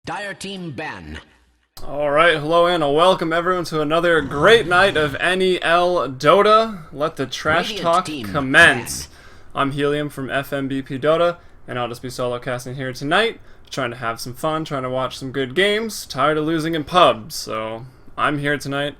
Dire team ban. Alright, hello and welcome everyone to another great night of NEL Dota. Let the trash Radiant talk team commence. ban. I'm Helium from fmbpdota, and I'll just be solo casting here tonight, trying to have some fun, trying to watch some good games, tired of losing in pubs, so I'm here tonight.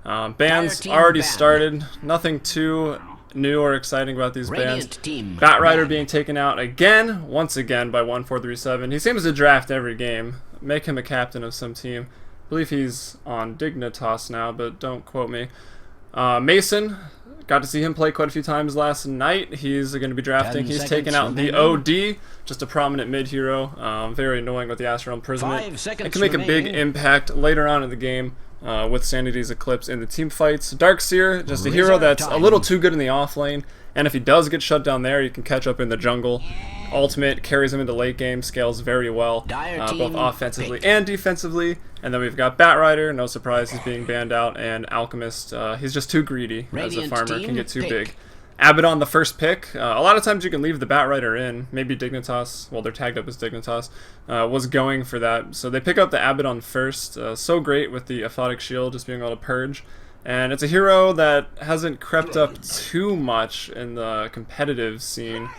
Bans already started, nothing too new or exciting about these bans. Batrider being taken out again, once again, by 1437. He seems to draft every game. Make him a captain of some team. I believe he's on Dignitas now, but don't quote me. Mason, got to see him play quite a few times last night. He's going to be drafting. He's taken out the OD, just a prominent mid hero. Very annoying with the Astral Imprisonment. It can make a big impact later on in the game with Sanity's Eclipse in the team fights. Darkseer, just a hero that's a little too good in the off lane, and if he does get shut down there, you can catch up in the jungle. Ultimate carries him into late game, scales very well, both offensively and defensively. And then we've got Batrider, no surprise he's being banned out, and Alchemist, he's just too greedy as a farmer, can get too big. Abaddon, the first pick. A lot of times you can leave the Batrider in. Maybe Dignitas, well, they're tagged up as Dignitas, was going for that. So they pick up the Abaddon first. So great with the Aphotic Shield, just being able to purge. And it's a hero that hasn't crept up too much in the competitive scene.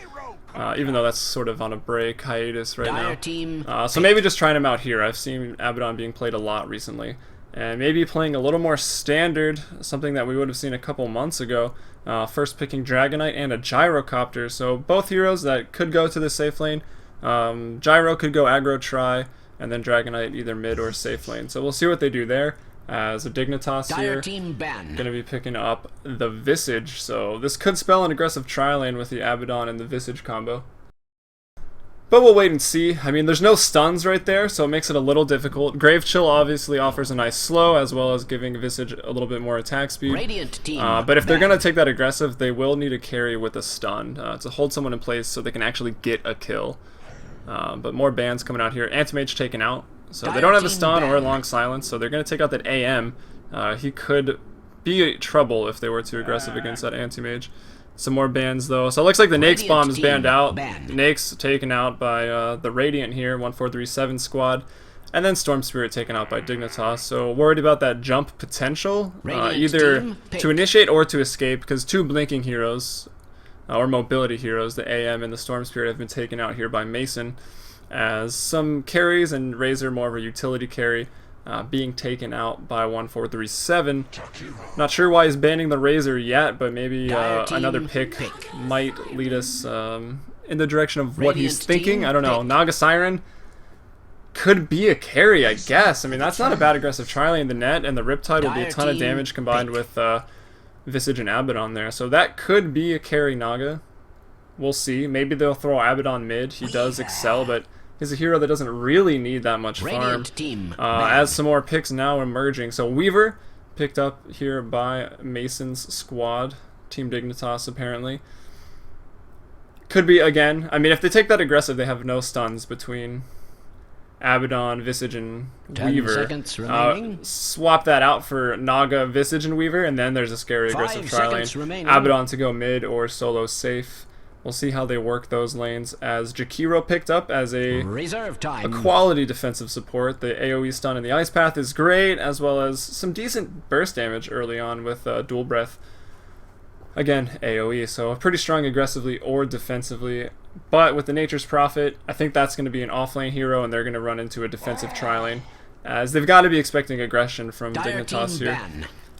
Even though that's sort of on a break hiatus right now. So maybe just trying him out here. I've seen Abaddon being played a lot recently. And maybe playing a little more standard, something that we would have seen a couple months ago. First picking Dragonite and a Gyrocopter. So both heroes that could go to the safe lane. Gyro could go aggro try, and then Dragonite either mid or safe lane. So we'll see what they do there. As a Dignitas here, going to be picking up the Visage, so this could spell an aggressive tri-lane with the Abaddon and the Visage combo. But we'll wait and see. I mean, there's no stuns right there, so it makes it a little difficult. Grave Chill obviously offers a nice slow, as well as giving Visage a little bit more attack speed. But if they're going to take that aggressive, they will need a carry with a stun to hold someone in place so they can actually get a kill. But more bans coming out here. Anti-Mage taken out. So they don't have a stun or a long silence, so they're going to take out that AM. He could be trouble if they were too aggressive against that Anti-Mage. Some more bans though. So it looks like the Nake's bomb is banned out. Nake's taken out by the Radiant here, 1437 squad. And then Storm Spirit taken out by Dignitas. So worried about that jump potential, either to initiate or to escape, because two blinking heroes, or mobility heroes, the AM and the Storm Spirit, have been taken out here by Mason. As some carries and Razor, more of a utility carry, being taken out by 1437. Not sure why he's banning the Razor yet, but maybe another pick might lead us in the direction of what he's thinking. I don't know. Naga Siren could be a carry, I guess. I mean, that's not a bad aggressive tri-lane in the net, and the Riptide will be a ton of damage combined with Visage and Abaddon there. So that could be a carry Naga. We'll see. Maybe they'll throw Abaddon mid. He does excel, but he's a hero that doesn't really need that much farm. As some more picks now emerging. So Weaver picked up here by Mason's squad. Team Dignitas apparently. Could be again. I mean, if they take that aggressive, they have no stuns between Abaddon, Visage, and Weaver. Swap that out for Naga, Visage, and Weaver, and then there's a scary aggressive tri-lane. Abaddon to go mid or solo safe. We'll see how they work those lanes, as Jakiro picked up as a quality defensive support. The AoE stun in the Ice Path is great, as well as some decent burst damage early on with Dual Breath. Again, AoE, so pretty strong aggressively or defensively. But with the Nature's Prophet, I think that's going to be an offlane hero, and they're going to run into a defensive tri-lane, as they've got to be expecting aggression from Dignitas here.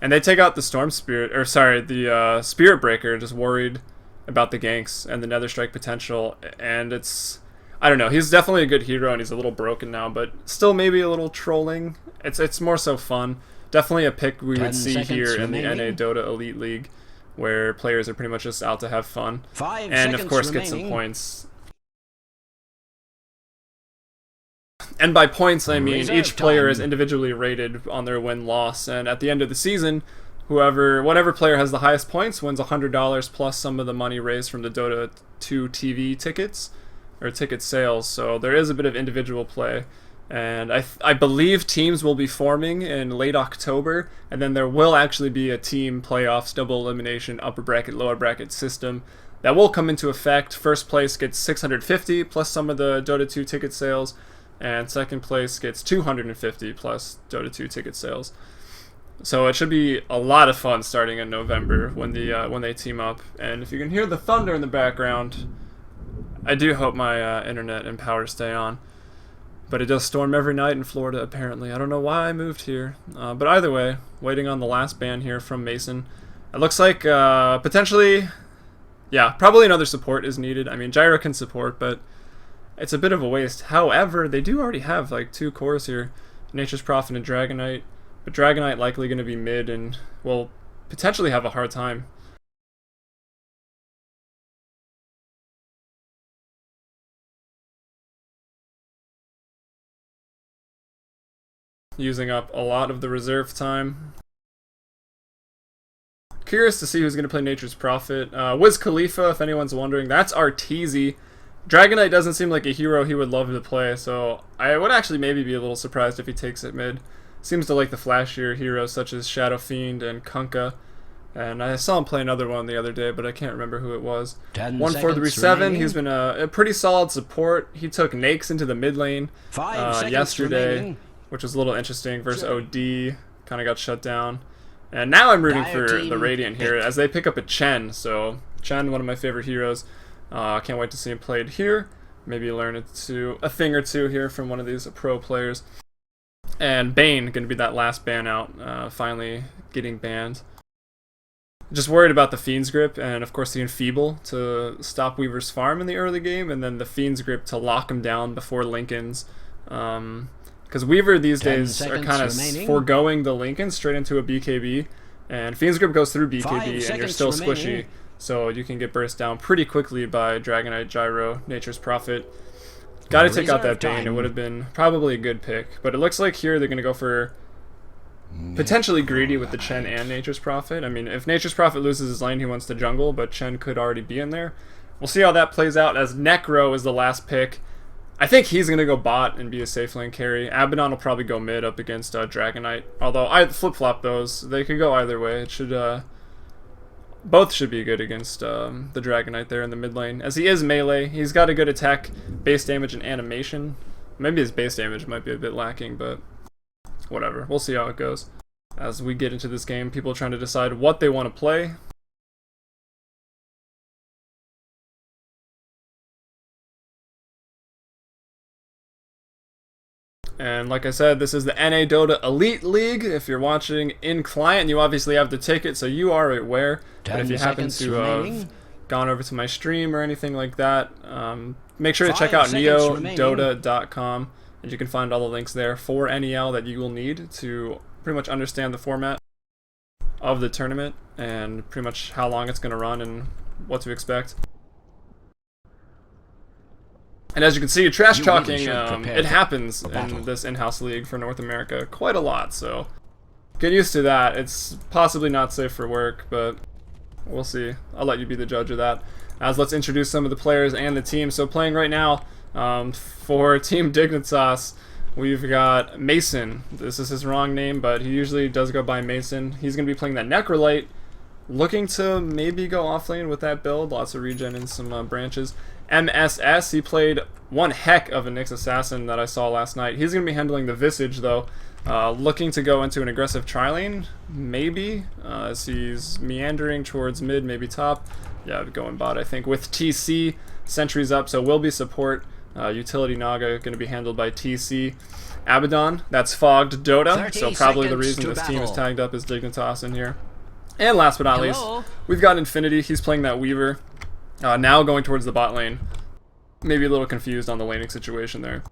And they take out the Storm Spirit, or sorry, the Spirit Breaker, just worried about the ganks and the Nether Strike potential, and it's, I don't know, he's definitely a good hero and he's a little broken now, but still maybe a little trolling. It's more so fun. Definitely a pick we would see here in the NA Dota Elite League, where players are pretty much just out to have fun and of course get some points. And by points I mean each player is individually rated on their win-loss, and at the end of the season, whatever player has the highest points wins $100 plus some of the money raised from the Dota 2 TV tickets, or ticket sales. So there is a bit of individual play. And I believe teams will be forming in late October, and then there will actually be a team playoffs, double elimination, upper bracket, lower bracket system that will come into effect. First place gets $650 plus some of the Dota 2 ticket sales. and second place gets 250 plus Dota 2 ticket sales. So it should be a lot of fun starting in November when they team up. And if you can hear the thunder in the background, I do hope my internet and power stay on. But it does storm every night in Florida, apparently. I don't know why I moved here. But either way, waiting on the last ban here from Mason. It looks like potentially, yeah, probably another support is needed. I mean, Gyro can support, but it's a bit of a waste. However, they do already have like 2 cores here, Nature's Prophet and Dragonite. But Dragonite likely going to be mid and will potentially have a hard time. Using up a lot of the reserve time. Curious to see who's going to play Nature's Prophet. Wiz Khalifa, if anyone's wondering, that's Arteezy. Dragonite doesn't seem like a hero he would love to play, so I would actually maybe be a little surprised if he takes it mid. Seems to like the flashier heroes such as Shadow Fiend and Kunkka. And I saw him play another one the other day, but I can't remember who it was. 1437, he's been a pretty solid support. He took Nakes into the mid lane yesterday, remaining, which was a little interesting, versus OD. Kind of got shut down. And now I'm rooting for the Radiant here as they pick up a Chen. So Chen, one of my favorite heroes. Can't wait to see him played here. Maybe learn a thing or two here from one of these pro players. And Bane, going to be that last ban out, finally getting banned. Just worried about the Fiend's Grip, and of course the Enfeeble to stop Weaver's farm in the early game, and then the Fiend's Grip to lock him down before Linken's. Because Weaver these days are kind of foregoing the Linken straight into a BKB, and Fiend's Grip goes through BKB, and you're still squishy, so you can get burst down pretty quickly by Dragonite, Gyro, Nature's Prophet. Got to take out that Bane. It would have been probably a good pick. But it looks like here they're going to go for potentially greedy with the Chen and Nature's Prophet. I mean, if Nature's Prophet loses his lane, he wants to jungle, but Chen could already be in there. We'll see how that plays out as Necro is the last pick. I think he's going to go bot and be a safe lane carry. Abaddon will probably go mid up against Dragonite. Although I flip-flop those. They could go either way. It should... both should be good against the Dragonite there in the mid lane. As he is melee, he's got a good attack, base damage, and animation. Maybe his base damage might be a bit lacking, but whatever. We'll see how it goes. As we get into this game, people are trying to decide what they want to play. And like I said, this is the NA Dota Elite League. If you're watching in client, you obviously have the ticket, so you are aware. But if you happen to have gone over to my stream or anything like that, make sure to check out neodota.com, and you can find all the links there for NEL that you will need to pretty much understand the format of the tournament and pretty much how long it's going to run and what to expect. And as you can see, trash talking, it happens in this in-house league for North America quite a lot, so get used to that. It's possibly not safe for work, but we'll see. I'll let you be the judge of that. As let's introduce some of the players and the team. So playing right now for Team Dignitas, we've got Mason. This is his wrong name, but he usually does go by Mason. He's going to be playing that Necrolite, looking to maybe go offlane with that build. Lots of regen and some branches. MSS, he played one heck of a Nyx Assassin that I saw last night. He's going to be handling the Visage, though. Looking to go into an aggressive tri-lane, maybe, as he's meandering towards mid, maybe top. Yeah, going bot, I think, with TC. Sentries up, so will be support. Utility Naga going to be handled by TC. Abaddon, that's Fogged Dota, so probably the reason this team is tagged up as Dignitas in here. And last but not least, we've got Infinity. He's playing that Weaver. Now going towards the bot lane. Maybe a little confused on the laning situation there.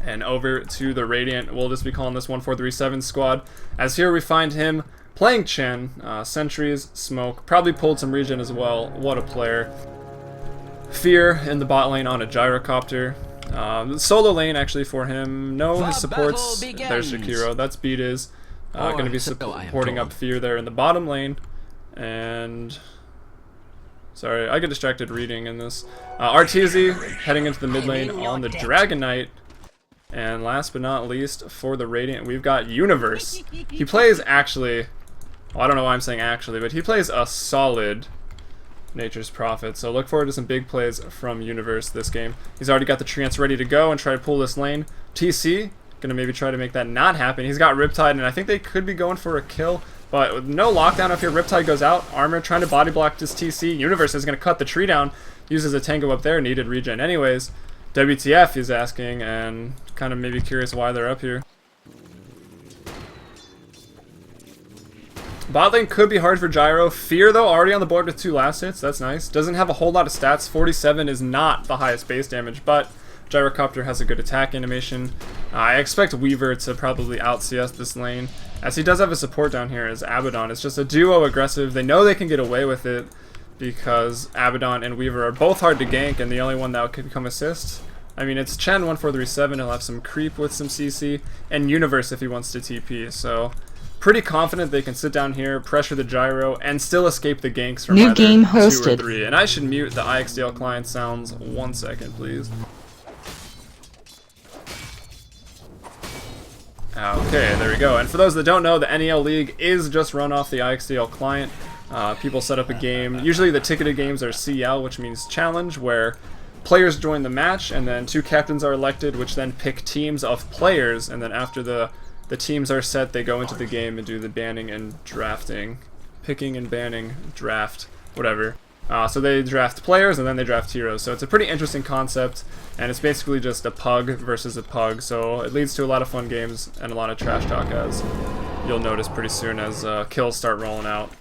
And over to the Radiant. We'll just be calling this 1437 squad. As here we find him playing Chen. Sentries, Smoke. Probably pulled some regen as well. What a player. Fear in the bot lane on a gyrocopter. Solo lane actually for him. No, his supports. There's Shakiro. That's Beat is. Going to be supporting up Fear there in the bottom lane. And... sorry, I get distracted reading in this. Arteezy heading into the mid lane on the Dragonite. And last but not least, for the Radiant, we've got Universe. He plays actually, well, I don't know why I'm saying actually, but he plays a solid nature's prophet. So look forward to some big plays from Universe this game. He's already got the treants ready to go and try to pull this lane. TC gonna maybe try to make that not happen. He's got Riptide, and I think they could be going for a kill, but with no lockdown up here, Riptide goes out. Armor trying to body block this TC. Universe is gonna cut the tree down, uses a tango up there, needed regen anyways. WTF he's asking, and kind of maybe curious why they're up here. Bot lane could be hard for Gyro. Fear, though, already on the board with 2 last hits. That's nice. Doesn't have a whole lot of stats. 47 is not the highest base damage, but Gyrocopter has a good attack animation. I expect Weaver to probably out-CS this lane, as he does have a support down here as Abaddon. It's just a duo aggressive. They know they can get away with it because Abaddon and Weaver are both hard to gank, and the only one that could become assist. I mean, it's Chen 1437. He'll have some creep with some CC, and Universe if he wants to TP. So pretty confident they can sit down here, pressure the Gyro, and still escape the ganks from either 2 or 3. And I should mute the IXDL client sounds 1 second, please. Okay, there we go. And for those that don't know, the NEL League is just run off the IXDL client. People set up a game. Usually the ticketed games are CL, which means challenge, where players join the match, and then 2 captains are elected, which then pick teams of players, and then after the teams are set, they go into the game and do the banning and drafting. Picking and banning, draft, whatever. So they draft players and then they draft heroes. So it's a pretty interesting concept, and it's basically just a pug versus a pug. So it leads to a lot of fun games and a lot of trash talk, as you'll notice pretty soon as kills start rolling out.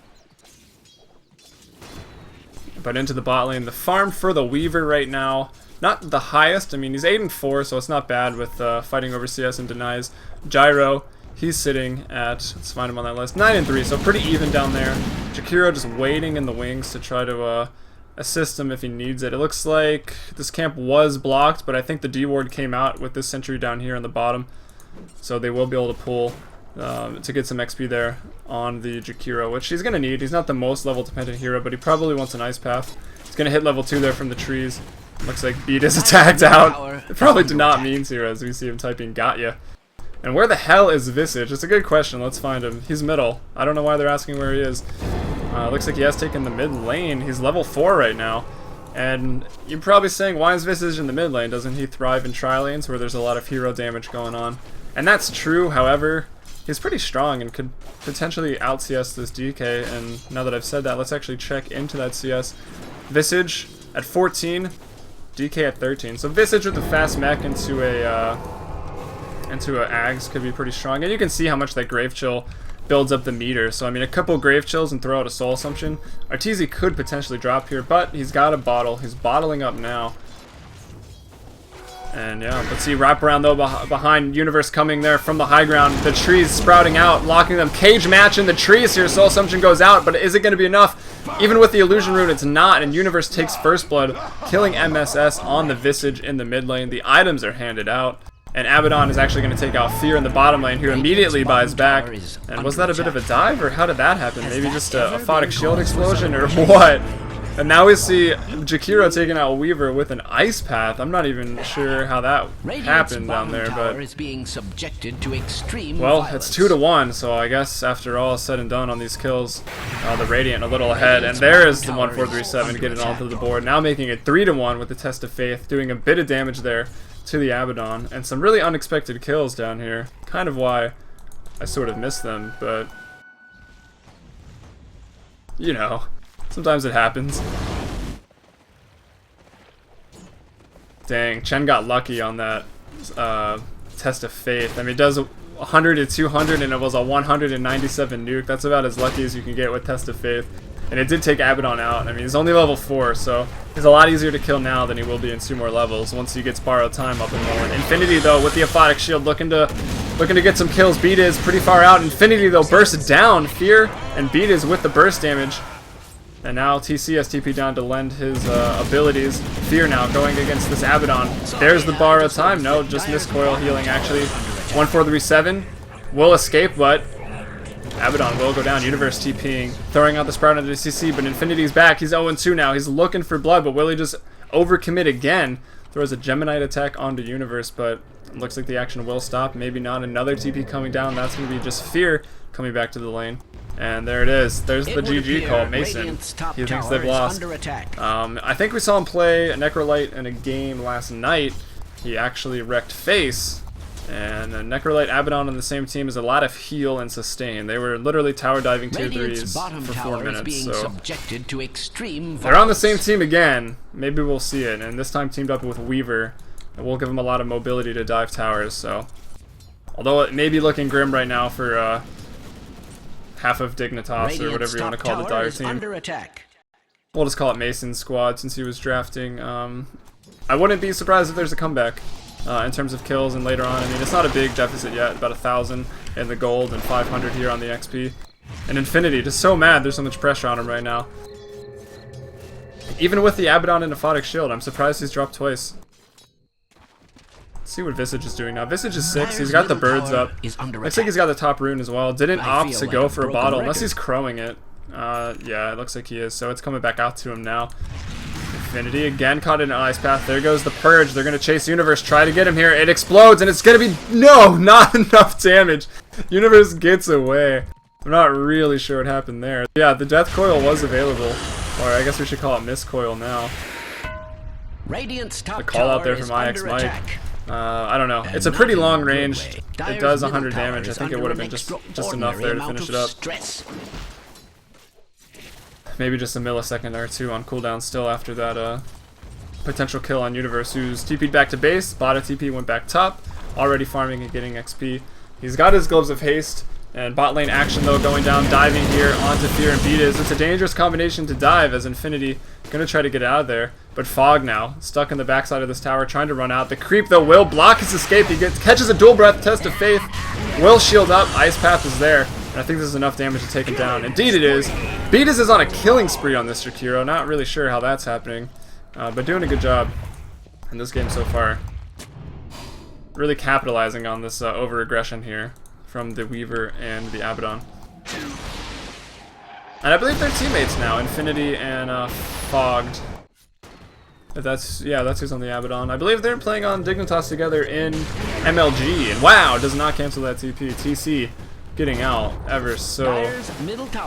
But into the bot lane, the farm for the Weaver right now, not the highest. I mean, he's 8 and 4, so it's not bad with fighting over CS and denies. Gyro, he's sitting at, let's find him on that list, 9 and 3, so pretty even down there. Jakiro just waiting in the wings to try to assist him if he needs it. It looks like this camp was blocked, but I think the D ward came out with this sentry down here on the bottom, so they will be able to pull to get some XP there on the Jakiro, which he's going to need. He's not the most level dependent hero, but he probably wants an ice path. He's going to hit level 2 there from the trees. Looks like Beat is attacked out. It probably did not mean to, as we see him typing got ya. And where the hell is Visage? It's a good question. Let's find him. He's middle. I don't know why they're asking where he is. Looks like he has taken the mid lane. He's level 4 right now. And you're probably saying, why is Visage in the mid lane? Doesn't he thrive in tri-lanes where there's a lot of hero damage going on? And that's true, however, he's pretty strong and could potentially out-CS this DK. And now that I've said that, let's actually check into that CS. Visage at 14, DK at 13. So Visage with the fast mech into a Ags could be pretty strong, and you can see how much that Grave Chill builds up the meter. So I mean, a couple Grave Chills and throw out a Soul Assumption. Arteezy could potentially drop here, but he's got a bottle. He's bottling up now. And yeah, let's see, wraparound though behind Universe coming there from the high ground. The trees sprouting out, locking them. Cage match in the trees here. Soul Assumption goes out, but is it going to be enough? Even with the Illusion Rune, it's not, and Universe takes first blood, killing MSS on the Visage in the mid lane. The items are handed out. And Abaddon is actually going to take out Fear in the bottom lane, who immediately buys back. And was that a bit of a dive, or how did that happen? Maybe just a Photic Shield explosion, or what? And now we see Jakiro taking out Weaver with an Ice Path. I'm not even sure how that happened down there, but well, it's 2-1, so I guess after all is said and done on these kills, the Radiant a little ahead. And there is the 1437 getting onto the board, now making it 3-1 with the Test of Faith, doing a bit of damage there to the Abaddon, and some really unexpected kills down here. Kind of why I sort of missed them, but you know, sometimes it happens. Dang, Chen got lucky on that Test of Faith. I mean, it does 100 to 200, and it was a 197 nuke. That's about as lucky as you can get with Test of Faith. And it did take Abaddon out. I mean, he's only level 4, so he's a lot easier to kill now than he will be in 2 more levels once he gets borrowed time up and rolling. Infinity, though, with the Aphotic Shield, looking to get some kills. Beat is pretty far out. Infinity, though, bursts down. Fear and Beat is with the burst damage. And now TC has TP down to lend his abilities. Fear now going against this Abaddon. There's the borrowed time. No, just missed coil healing, actually. 1437 will escape, but Abaddon will go down. Universe TPing, throwing out the Sprout into the CC, but Infinity's back. He's 0-2 now. He's looking for blood, but will he just overcommit again? throws a Geminite attack onto Universe, but it looks like the action will stop. Maybe not. Another TP coming down. That's going to be just Fear coming back to the lane. And there it is. There's the GG call. Mason. He thinks they've lost. I think we saw him play a Necrolite in a game last night. He actually wrecked Face. And Necrolite Abaddon on the same team is a lot of heal and sustain. They were literally tower diving tier 3s for 4 minutes. So they're on the same team again. Maybe we'll see it. And this time teamed up with Weaver. And we'll give him a lot of mobility to dive towers. So although it may be looking grim right now for half of Dignitas or whatever you want to call the Dire team. We'll just call it Mason's squad since he was drafting. I wouldn't be surprised if there's a comeback in terms of kills and later on. I mean, it's not a big deficit yet, about 1,000 in the gold and 500 here on the XP. And Infinity, just so mad there's so much pressure on him right now. Even with the Abaddon and Aphotic Shield, I'm surprised he's dropped twice. Let's see what Visage is doing now. Visage is 6, he's got the birds up. Looks like he's got the top rune as well. Didn't opt to go for a bottle unless he's crowing it. Yeah, it looks like he is, so it's coming back out to him now. Infinity again caught in an ice path. There goes the Purge. They're going to chase Universe, try to get him here. It explodes, and it's going to be... No, not enough damage. Universe gets away. I'm not really sure what happened there. Yeah, the Death Coil was available. Or I guess we should call it Miss Coil now. The call out there from IX Mike. I don't know. It's a pretty long range. It does 100 damage. I think it would have been just enough there to finish it up. Maybe just a millisecond or two on cooldown still after that potential kill on Universe, who's TP'd back to base. Bought a TP, went back top. Already farming and getting XP. He's got his Gloves of Haste. And bot lane action though going down, diving here onto Fear and Beatis. It's a dangerous combination to dive as Infinity gonna try to get out of there. But Fog now, stuck in the backside of this tower, trying to run out. The creep though will block his escape. He catches a dual breath, test of faith. Will shield up, Ice Path is there. And I think this is enough damage to take him down. Indeed it is. Beatis is on a killing spree on this Jakiro. Not really sure how that's happening. But doing a good job in this game so far. Really capitalizing on this over-aggression here from the Weaver and the Abaddon. And I believe they're teammates now, Infinity and Fogged. That's who's on the Abaddon. I believe they're playing on Dignitas together in MLG. And wow, does not cancel that TP. TC getting out ever so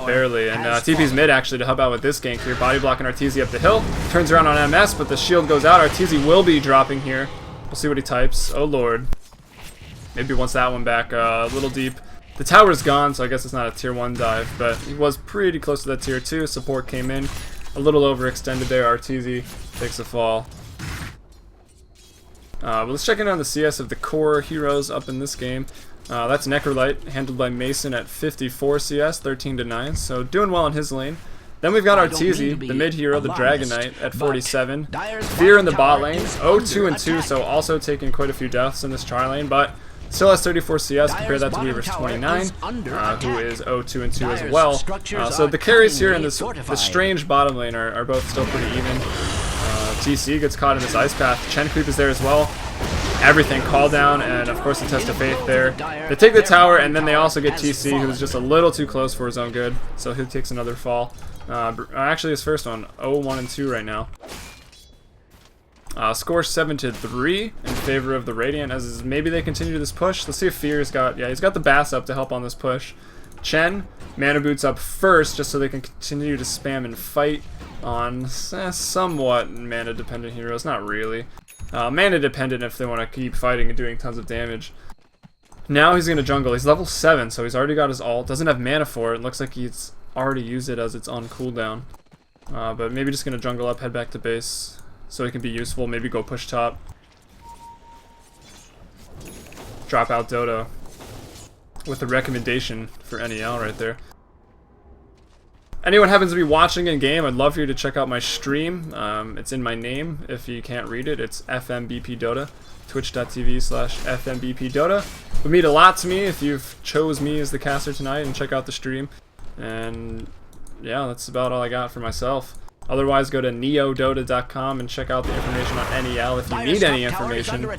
barely. And TP's mid actually to help out with this gank here. Body blocking Arteezy up the hill. Turns around on MS, but the shield goes out. Arteezy will be dropping here. We'll see what he types. Oh lord. Maybe wants that one back a little deep. The tower's gone, so I guess it's not a tier 1 dive, but he was pretty close to that tier 2. Support came in. A little overextended there. Arteezy takes a fall. But let's check in on the CS of the core heroes up in this game. That's Necrolite, handled by Mason at 54 CS, 13-9, so doing well in his lane. Then we've got Arteezy, the mid hero, the Dragon Knight, at 47. Fear in the bot lane, 0-2-2, so also taking quite a few deaths in this tri lane, but still has 34 CS. Compare that to Weaver's 29, who is 0-2-2 as well. So the carries here in this strange bottom lane are both still pretty even. TC gets caught in this ice path. Chen creep is there as well. Everything, call down, and of course the test of faith there. They take the tower, and then they also get TC, who's just a little too close for his own good, so he takes another fall. Actually his first one, 0-1-2 right now. Score 7-3 in favor of the Radiant, as maybe they continue this push. Let's see if Fear's got, he's got the Bass up to help on this push. Chen, Mana Boots up first, just so they can continue to spam and fight on somewhat mana dependent heroes, not really. Mana dependent if they want to keep fighting and doing tons of damage. Now he's going to jungle. He's level 7, so he's already got his ult. Doesn't have mana for it. Looks like he's already used it as it's on cooldown. But maybe just going to jungle up, head back to base so he can be useful. Maybe go push top. Drop out Dota with a recommendation for NEL right there. Anyone happens to be watching in game, I'd love for you to check out my stream. It's in my name. If you can't read it, it's fmbpdota, twitch.tv/fmbpdota. It would mean a lot to me if you've chose me as the caster tonight and check out the stream. And yeah, that's about all I got for myself. Otherwise, go to neodota.com and check out the information on NEL if you need any information,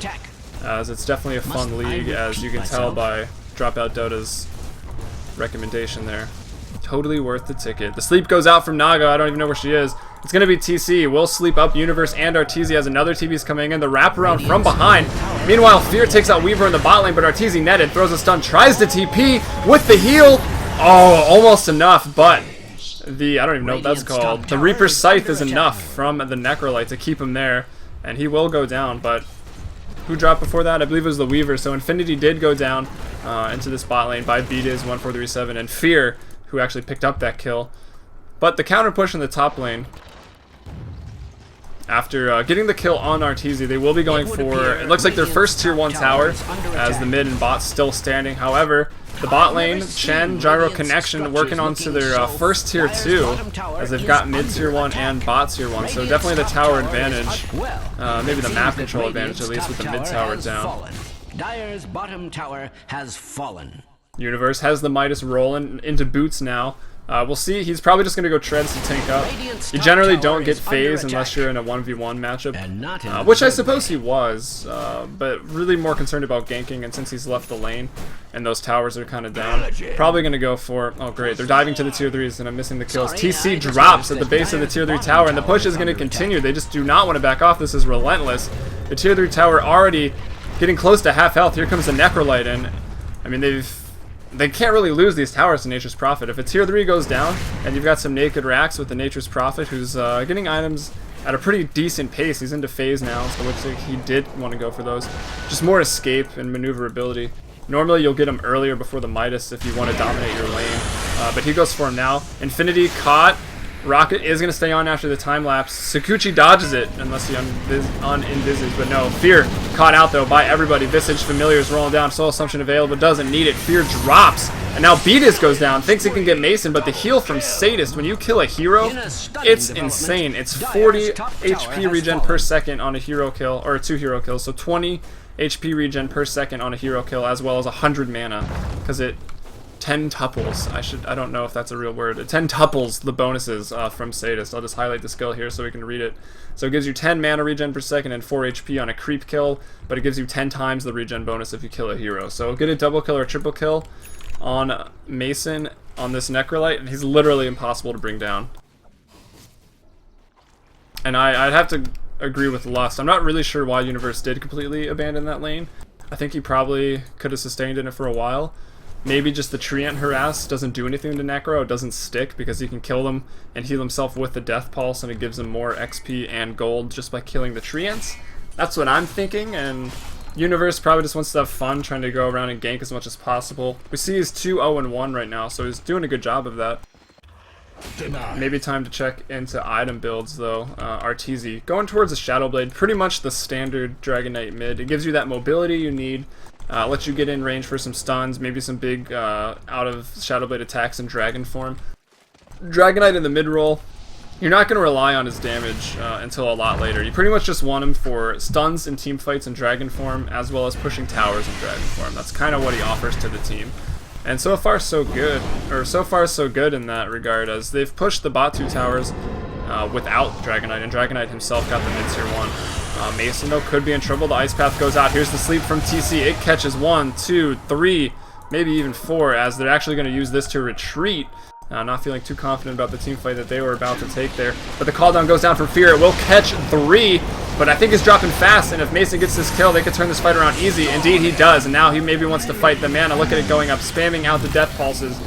as it's definitely a fun league, as you can tell by Dropout Dota's recommendation there. Totally worth the ticket. The sleep goes out from Naga. I don't even know where she is. It's going to be TC. Will sleep up Universe and Arteezy as another TV's coming in. The wraparound from behind. Meanwhile, Fear takes out Weaver in the bot lane, but Arteezy netted, throws a stun, tries to TP with the heal. Oh, almost enough, but the, I don't even know what that's called. The Reaper's Scythe is enough from the Necrolite to keep him there, and he will go down, but who dropped before that? I believe it was the Weaver, so Infinity did go down into this bot lane by BDiz 1437, and Fear, who actually picked up that kill. But the counter push in the top lane, after getting the kill on Arteezy, they will be going for, it looks like their first tier 1 tower, as the mid and bot still standing. However, the bot lane, Chen, Gyro Connection, working onto their first tier 2, as they've got mid tier 1 and bot tier 1, so definitely the tower advantage, maybe the map control advantage at least with the mid tower down. Dire's bottom tower has fallen. Universe has the Midas rolling into boots now. We'll see. He's probably just going to go treads to tank up. You generally don't get phase unless you're in a 1v1 matchup, which I suppose he was, but really more concerned about ganking, and since he's left the lane and those towers are kind of down, probably going to go for, oh great, they're diving to the tier 3s and I'm missing the kills. TC drops at the base of the tier 3 tower, and the push is going to continue. They just do not want to back off. This is relentless. The tier 3 tower already getting close to half health. Here comes the Necrolite in. I mean, they can't really lose these towers to Nature's Prophet. If a tier 3 goes down, and you've got some naked racks with the Nature's Prophet, who's getting items at a pretty decent pace. He's into phase now, so it looks like he did want to go for those. Just more escape and maneuverability. Normally you'll get him earlier before the Midas if you want to dominate your lane, but he goes for him now. Infinity caught. Rocket is going to stay on after the time lapse. Sakuchi dodges it, unless he un-invisage, but no. Fear caught out, though, by everybody. Visage Familiars rolling down. Soul Assumption available, doesn't need it. Fear drops, and now BDiz goes down. Thinks he can get Mason, but the heal from Sadist, when you kill a hero, it's insane. It's 40 HP regen per second on a hero kill, or 2 hero kills, so 20 HP regen per second on a hero kill, as well as 100 mana, because it 10 tuples. I don't know if that's a real word. It 10 tuples the bonuses from Sadist. I'll just highlight the skill here so we can read it. So it gives you 10 mana regen per second and 4 HP on a creep kill, but it gives you 10 times the regen bonus if you kill a hero. So get a double kill or a triple kill on Mason on this Necrolite, and he's literally impossible to bring down. And I'd have to agree with Lust. I'm not really sure why Universe did completely abandon that lane. I think he probably could have sustained in it for a while. Maybe just the Treant Harass doesn't do anything to Necro, it doesn't stick because he can kill them and heal himself with the Death Pulse, and it gives him more XP and gold just by killing the Treants. That's what I'm thinking, and Universe probably just wants to have fun trying to go around and gank as much as possible. We see he's 2-0-1 right now, so he's doing a good job of that. Maybe time to check into item builds though. Arteezy going towards a Shadow Blade, pretty much the standard Dragon Knight mid. It gives you that mobility you need. Lets you get in range for some stuns, maybe some big out of Shadow Blade attacks in dragon form. Dragon Knight in the mid roll, you're not going to rely on his damage until a lot later. You pretty much just want him for stuns in team fights in dragon form, as well as pushing towers in dragon form. That's kind of what he offers to the team. And so far so good, or so far so good in that regard, as they've pushed the bot 2 towers without Dragon Knight, and Dragon Knight himself got the mid tier 1. Mason, though, could be in trouble. The Ice Path goes out. Here's the sleep from TC. It catches 1, 2, 3, maybe even 4, as they're actually going to use this to retreat. Not feeling too confident about the team fight that they were about to take there. But the call down goes down from Fear. It will catch 3, but I think it's dropping fast, and if Mason gets this kill, they could turn this fight around easy. Indeed, he does, and now he maybe wants to fight the mana. Look at it going up, spamming out the Death Pulses.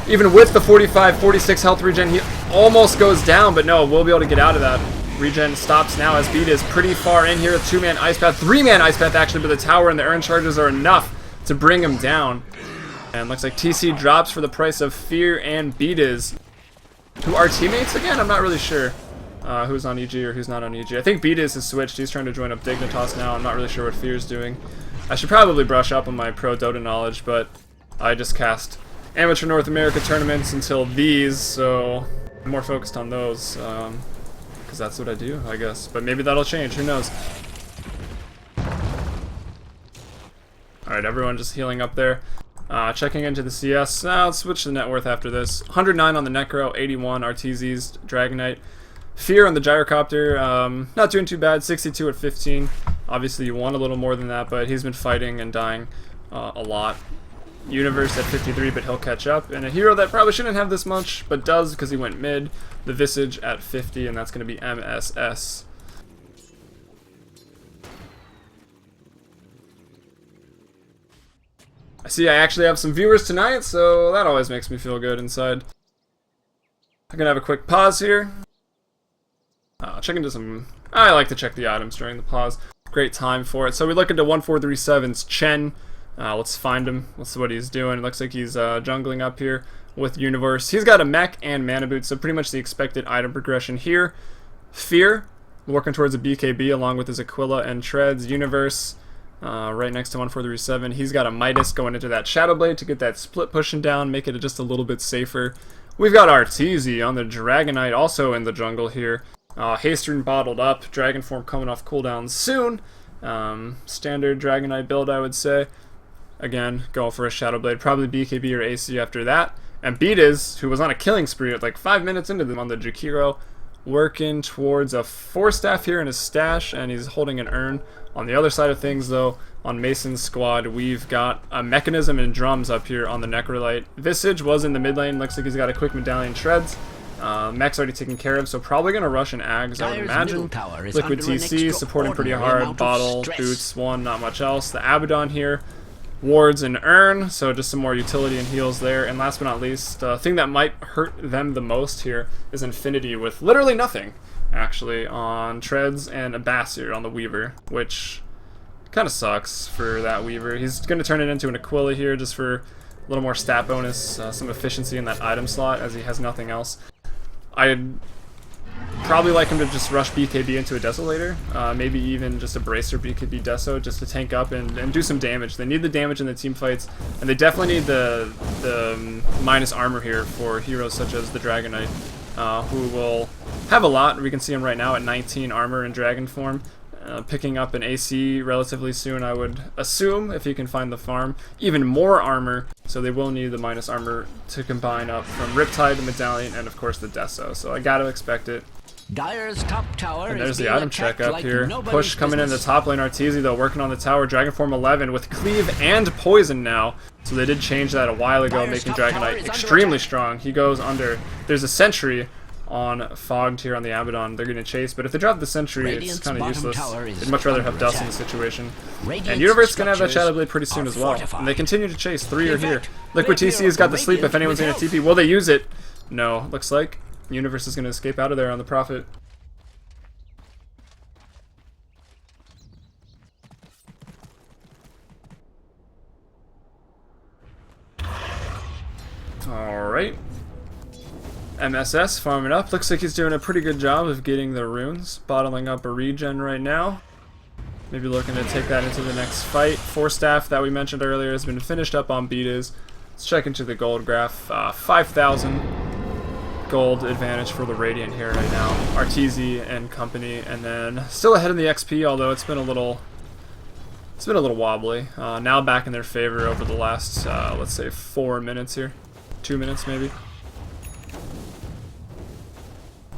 Even with the 45, 46 health regen, he almost goes down, but no, we'll be able to get out of that. Regen stops now as Beat is pretty far in here. 2-man Ice Path, 3-man Ice Path actually, but the tower and the Urn charges are enough to bring him down. And looks like TC drops for the price of Fear and BDiz, who are teammates again? I'm not really sure who's on EG or who's not on EG. I think BDiz has switched. He's trying to join up Dignitas now. I'm not really sure what Fear's doing. I should probably brush up on my pro Dota knowledge, but I just cast Amateur North America tournaments until these, so I'm more focused on those, because that's what I do, I guess. But maybe that'll change. Who knows? Alright, everyone just healing up there. Checking into the CS. I'll switch to net worth after this. 109 on the Necro, 81 Arteezy's Dragon Knight. Fear on the Gyrocopter, not doing too bad, 62 at 15. Obviously you want a little more than that, but he's been fighting and dying a lot. Universe at 53, but he'll catch up. And a hero that probably shouldn't have this much, but does because he went mid, the Visage at 50, and that's going to be MSS. I see I actually have some viewers tonight, so that always makes me feel good inside. I'm going to have a quick pause here. Check into some... I like to check the items during the pause. Great time for it. So we look into 1437's Chen. Let's find him. Let's see what he's doing. It looks like he's jungling up here with Universe. He's got a mech and mana boot, so pretty much the expected item progression here. Fear, working towards a BKB along with his Aquila and Treads. Universe, right next to 1437. He's got a Midas going into that Shadow Blade to get that split pushing down, make it just a little bit safer. We've got Arteezy on the Dragonite also in the jungle here. Haste bottled up, Dragon Form coming off cooldown soon. Standard Dragonite build, I would say. Again, go for a Shadow Blade, probably BKB or AC after that. And Beatiz, who was on a killing spree at like 5 minutes into them on the Jakiro, working towards a 4-staff here in his stash, and he's holding an urn. On the other side of things, though, on Mason's squad, we've got a Mechanism and Drums up here on the Necrolite. Visage was in the mid lane, looks like he's got a quick Medallion Treads. Mech's already taken care of, so probably going to rush an Ags, I would imagine. Liquid TC supporting pretty hard. Bottle, Boots, 1, not much else. The Abaddon here, wards and urn, so just some more utility and heals there. And last but not least, the thing that might hurt them the most here is Infinity with literally nothing, actually, on Treads and a Bassir on the Weaver, which kind of sucks for that Weaver. He's going to turn it into an Aquila here just for a little more stat bonus, some efficiency in that item slot as he has nothing else. I'd probably like him to just rush BKB into a Desolator, maybe even just a Bracer BKB Deso just to tank up and do some damage. They need the damage in the team fights, and they definitely need the minus armor here for heroes such as the Dragonite, who will have a lot. We can see him right now at 19 armor in Dragon form. Picking up an AC relatively soon, I would assume, if he can find the farm. Even more armor, so they will need the minus armor to combine up from Riptide, the Medallion, and of course the Deso. So I gotta expect it. Dire's top tower and there's is the item check up here. Push coming in the top lane. Arteezy though working on the tower. Dragon form 11 with cleave and poison now. So they did change that a while ago, making Dragonite extremely strong. He goes under. There's a sentry on Fogged here on the Abaddon. They're going to chase, but if they drop the sentry, it's kind of useless. They'd much rather have Dust in the situation. And Universe is going to have that Shadow Blade pretty soon as well. And they continue to chase. 3 are here. Liquid TC has got the sleep if anyone's going to TP. Will they use it? No. Looks like Universe is going to escape out of there on the Prophet. Alright. MSS farming up. Looks like he's doing a pretty good job of getting the runes. Bottling up a regen right now. Maybe looking to take that into the next fight. 4-staff that we mentioned earlier has been finished up on Beatiz. Let's check into the gold graph. 5,000 gold advantage for the Radiant here right now. Arteezy and company, and then still ahead in the XP, although it's been a little wobbly. Now back in their favor over the last, let's say 4 minutes here. 2 minutes maybe.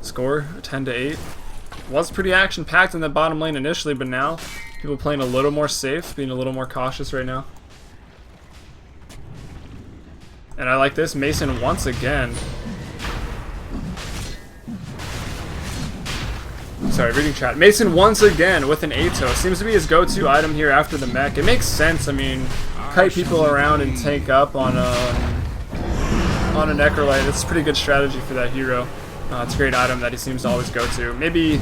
Score 10-8. Was pretty action-packed in the bottom lane initially, but now people playing a little more safe, being a little more cautious right now. And I like this. Mason once again. Sorry, reading chat. Mason once again with an Ato. Seems to be his go-to item here after the mech. It makes sense. I mean, kite people around and tank up on a Necrolite. It's a pretty good strategy for that hero. It's a great item that he seems to always go to. Maybe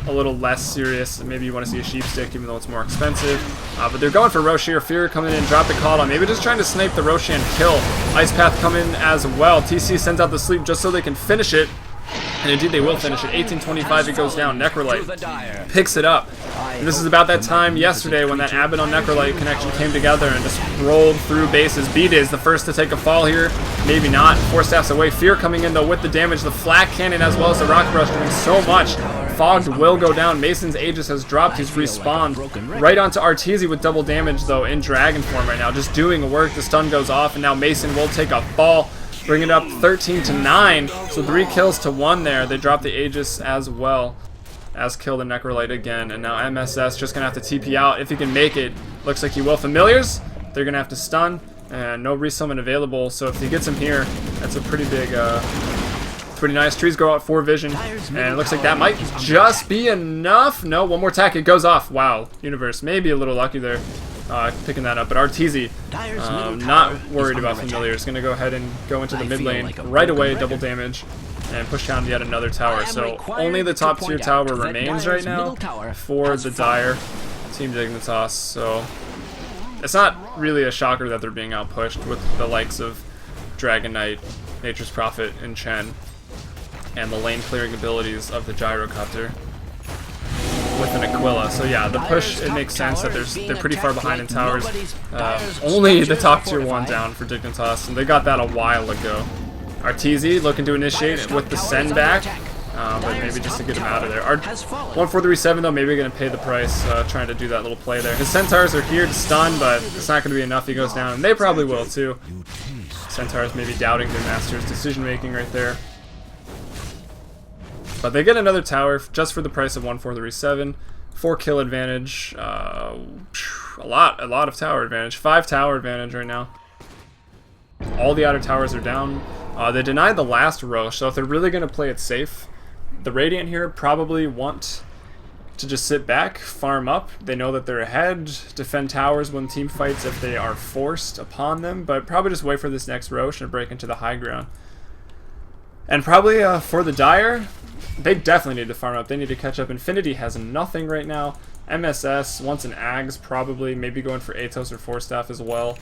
a little less serious. Maybe you want to see a sheep stick, even though it's more expensive. But they're going for Roshier. Fear coming in, drop the call on. Maybe just trying to snipe the Roshan kill. Ice Path coming as well. TC sends out the sleep just so they can finish it. And indeed they will finish it. 1825 it goes down. Necrolite picks it up. And this is about that time yesterday when that Abaddon Necrolite connection came together and just rolled through bases. Beatiz the first to take a fall here. Maybe not. 4 staffs away. Fear coming in though with the damage. The Flak Cannon as well as the Rock Rush doing so much. Fogged will go down. Mason's Aegis has dropped. He's respawned. Right onto Arteezy with double damage though in Dragon form right now. Just doing work. The stun goes off and now Mason will take a fall. Bring it up 13-9, so 3 kills to 1 there. They drop the Aegis as well as kill the Necrolite again. And now MSS just going to have to TP out if he can make it. Looks like he will. Familiars, they're going to have to stun. and no resummon available, so if he gets him here, that's a pretty big, pretty nice. Trees grow out 4 vision, and it looks like that might just be enough. No, one more attack, it goes off. Wow, Universe, maybe a little lucky there, picking that up, but Arteezy, not worried about Familiar, is going to go ahead and go into the mid lane right away, double damage, and push down yet another tower. So only the top tier tower remains right now for the Dire Team Dignitas, so it's not really a shocker that they're being outpushed with the likes of Dragon Knight, Nature's Prophet, and Chen, and the lane clearing abilities of the Gyrocopter with an Aquila. So yeah, the push, it makes sense that they're pretty far behind in towers. Only the top tier 1 down for Dignitas, and they got that a while ago. Arteezy looking to initiate with the send back, but maybe just to get him out of there. 1-4-3-7 though, maybe going to pay the price, trying to do that little play there. His Centaurs are here to stun, but it's not going to be enough. He goes down, and they probably will too. Centaurs maybe doubting their master's decision making right there. But they get another tower just for the price of 1-4-3-7. 4 kill advantage, a lot of tower advantage. 5 tower advantage right now. All the outer towers are down. They denied the last Roche, so if they're really going to play it safe, the Radiant here probably want to just sit back, farm up. They know that they're ahead, defend towers when team fights if they are forced upon them, but probably just wait for this next Roche and break into the high ground. And probably for the Dire, they definitely need to farm up. They need to catch up. Infinity has nothing right now. MSS wants an Ags, probably, maybe going for Atos or Force Staff as well.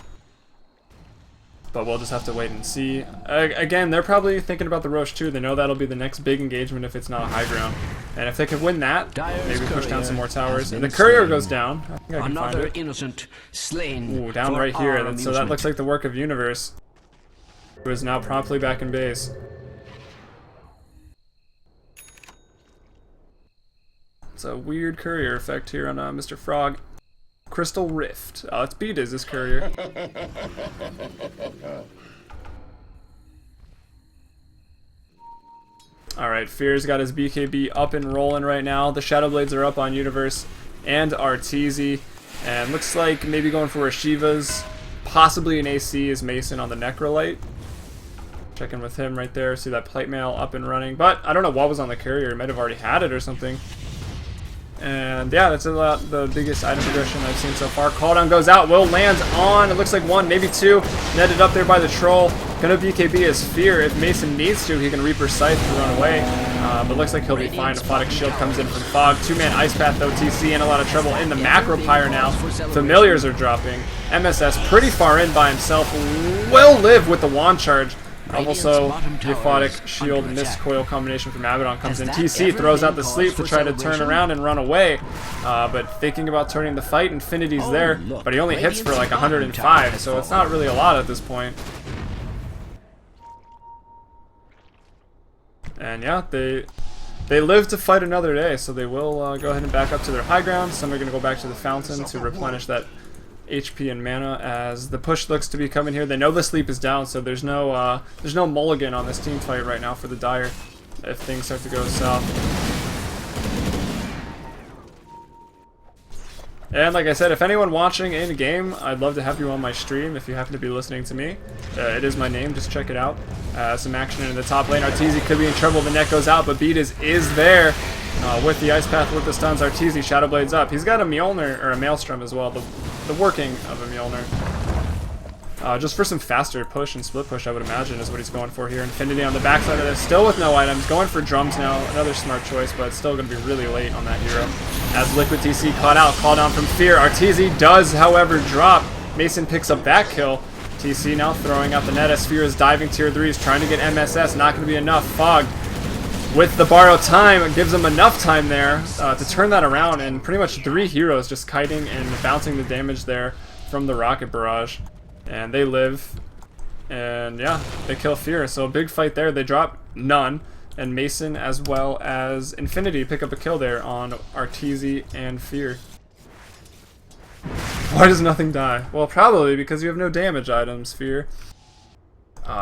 But we'll just have to wait and see. Again, they're probably thinking about the Roche too. They know that'll be the next big engagement if it's not a high ground. And if they can win that, maybe push down some more towers. And the Courier goes down. I think I can find it. Innocent slain. Ooh, down right here. And so that looks like the work of Universe, who is now promptly back in base. It's a weird Courier effect here on Mr. Frog. Crystal Rift. Let's beat his Courier. Alright, Fear's got his BKB up and rolling right now. The Shadow Blades are up on Universe and Arteezy. And looks like maybe going for a Shiva's. Possibly an AC is Mason on the Necrolite. Checking with him right there. See that Plate Mail up and running. But I don't know what was on the Courier. He might have already had it or something. And yeah, that's about the biggest item progression I've seen so far. Calldown goes out. Will lands on. It looks like 1, maybe 2. Netted up there by the Troll. Gonna BKB his Fear. If Mason needs to, he can Reaper Scythe to run away. But looks like he'll be fine. Aphotic Shield comes in from Fog. 2-man Ice Path though. TC in a lot of trouble in the Macro Pyre now. Familiars are dropping. MSS pretty far in by himself. Will live with the Wand Charge. Also, the Aphotic Shield Mist Coil combination from Abaddon comes in. TC throws out the Sleep to try to turn around and run away. But thinking about turning the fight, Infinity's there. But he only hits for like 105, so it's not really a lot at this point. And yeah, they live to fight another day, so they will go ahead and back up to their high ground. Some are going to go back to the Fountain to replenish that HP and mana as the push looks to be coming here. They know the Sleep is down, so there's no mulligan on this team fight right now for the Dire if things start to go south. And like I said, if anyone watching in game, I'd love to have you on my stream if you happen to be listening to me. It is my name, just check it out. Some action in the top lane. Arteezy could be in trouble, the net goes out, but Beat is there. With the Ice Path, with the stuns, Arteezy, Shadow Blades up. He's got a Mjolnir, or a Maelstrom as well, the working of a Mjolnir. Just for some faster push and split push, I would imagine, is what he's going for here. Infinity on the backside of this, still with no items, going for drums now. Another smart choice, but it's still going to be really late on that hero. As Liquid TC caught out, call down from Fear. Arteezy does, however, drop. Mason picks up that kill. TC now throwing out the net as Fear is diving tier 3s, trying to get MSS, not going to be enough. Fog with the borrow time, it gives him enough time there to turn that around, and pretty much 3 heroes just kiting and bouncing the damage there from the rocket barrage. And they live, and yeah, they kill Fear. So a big fight there. They drop none, and Mason as well as Infinity pick up a kill there on Arteezy and Fear. Why does nothing die? Well, probably because you have no damage items, Fear.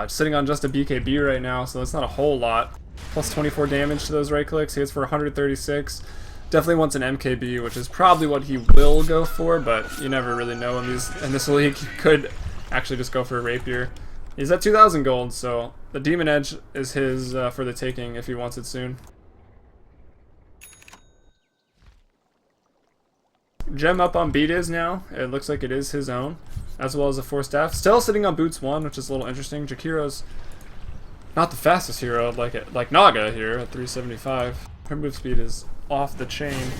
Sitting on just a BKB right now, so that's not a whole lot. Plus 24 damage to those right clicks. He hits for 136. Definitely wants an MKB, which is probably what he will go for, but you never really know in this league. He could actually just go for a rapier. He's at 2,000 gold, so the Demon Edge is his for the taking if he wants it soon. Gem up on Beat is now. It looks like it is his own, as well as a 4 staff. Still sitting on Boots 1, which is a little interesting. Jakiro's not the fastest hero like Naga here at 375. Her move speed is off the chain.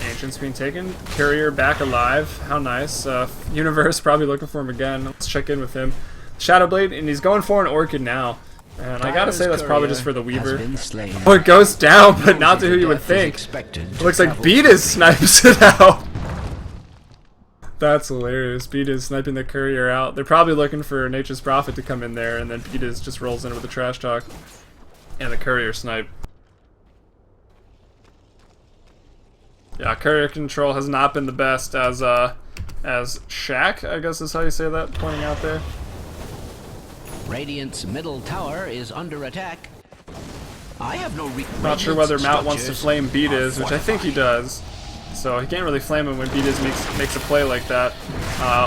Ancient's being taken. Courier back alive. How nice. Universe probably looking for him again. Let's check in with him. Shadowblade, and he's going for an Orchid now. And I gotta say that's probably just for the Weaver. Oh, it goes down, but not to who you would think. It looks like Beat snipes it out. That's hilarious. Beat is sniping the Courier out. They're probably looking for Nature's Prophet to come in there, and then Beat just rolls in with the trash talk. And the Courier snipe. Yeah, Courier control has not been the best as Shaq, I guess is how you say that, pointing out there. Radiant's middle tower is under attack. I have no Not sure whether Matt wants to flame Beat which I think he does. So he can't really flame him when Beat makes a play like that.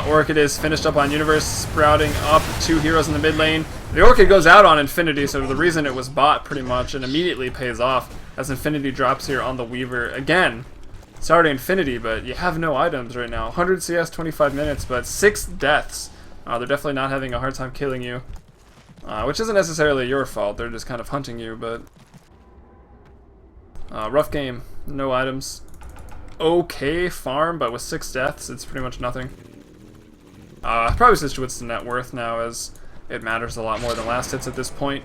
Orchid is finished up on Universe, sprouting up 2 heroes in the mid lane. The Orchid goes out on Infinity, so the reason it was bought pretty much, and immediately pays off as Infinity drops here on the Weaver again. Sorry to Infinity, but you have no items right now. 100 CS, 25 minutes, but 6 deaths. They're definitely not having a hard time killing you. Which isn't necessarily your fault, they're just kind of hunting you, but... rough game. No items. Okay farm, but with 6 deaths, it's pretty much nothing. Probably switched what's the net worth now, as it matters a lot more than last hits at this point.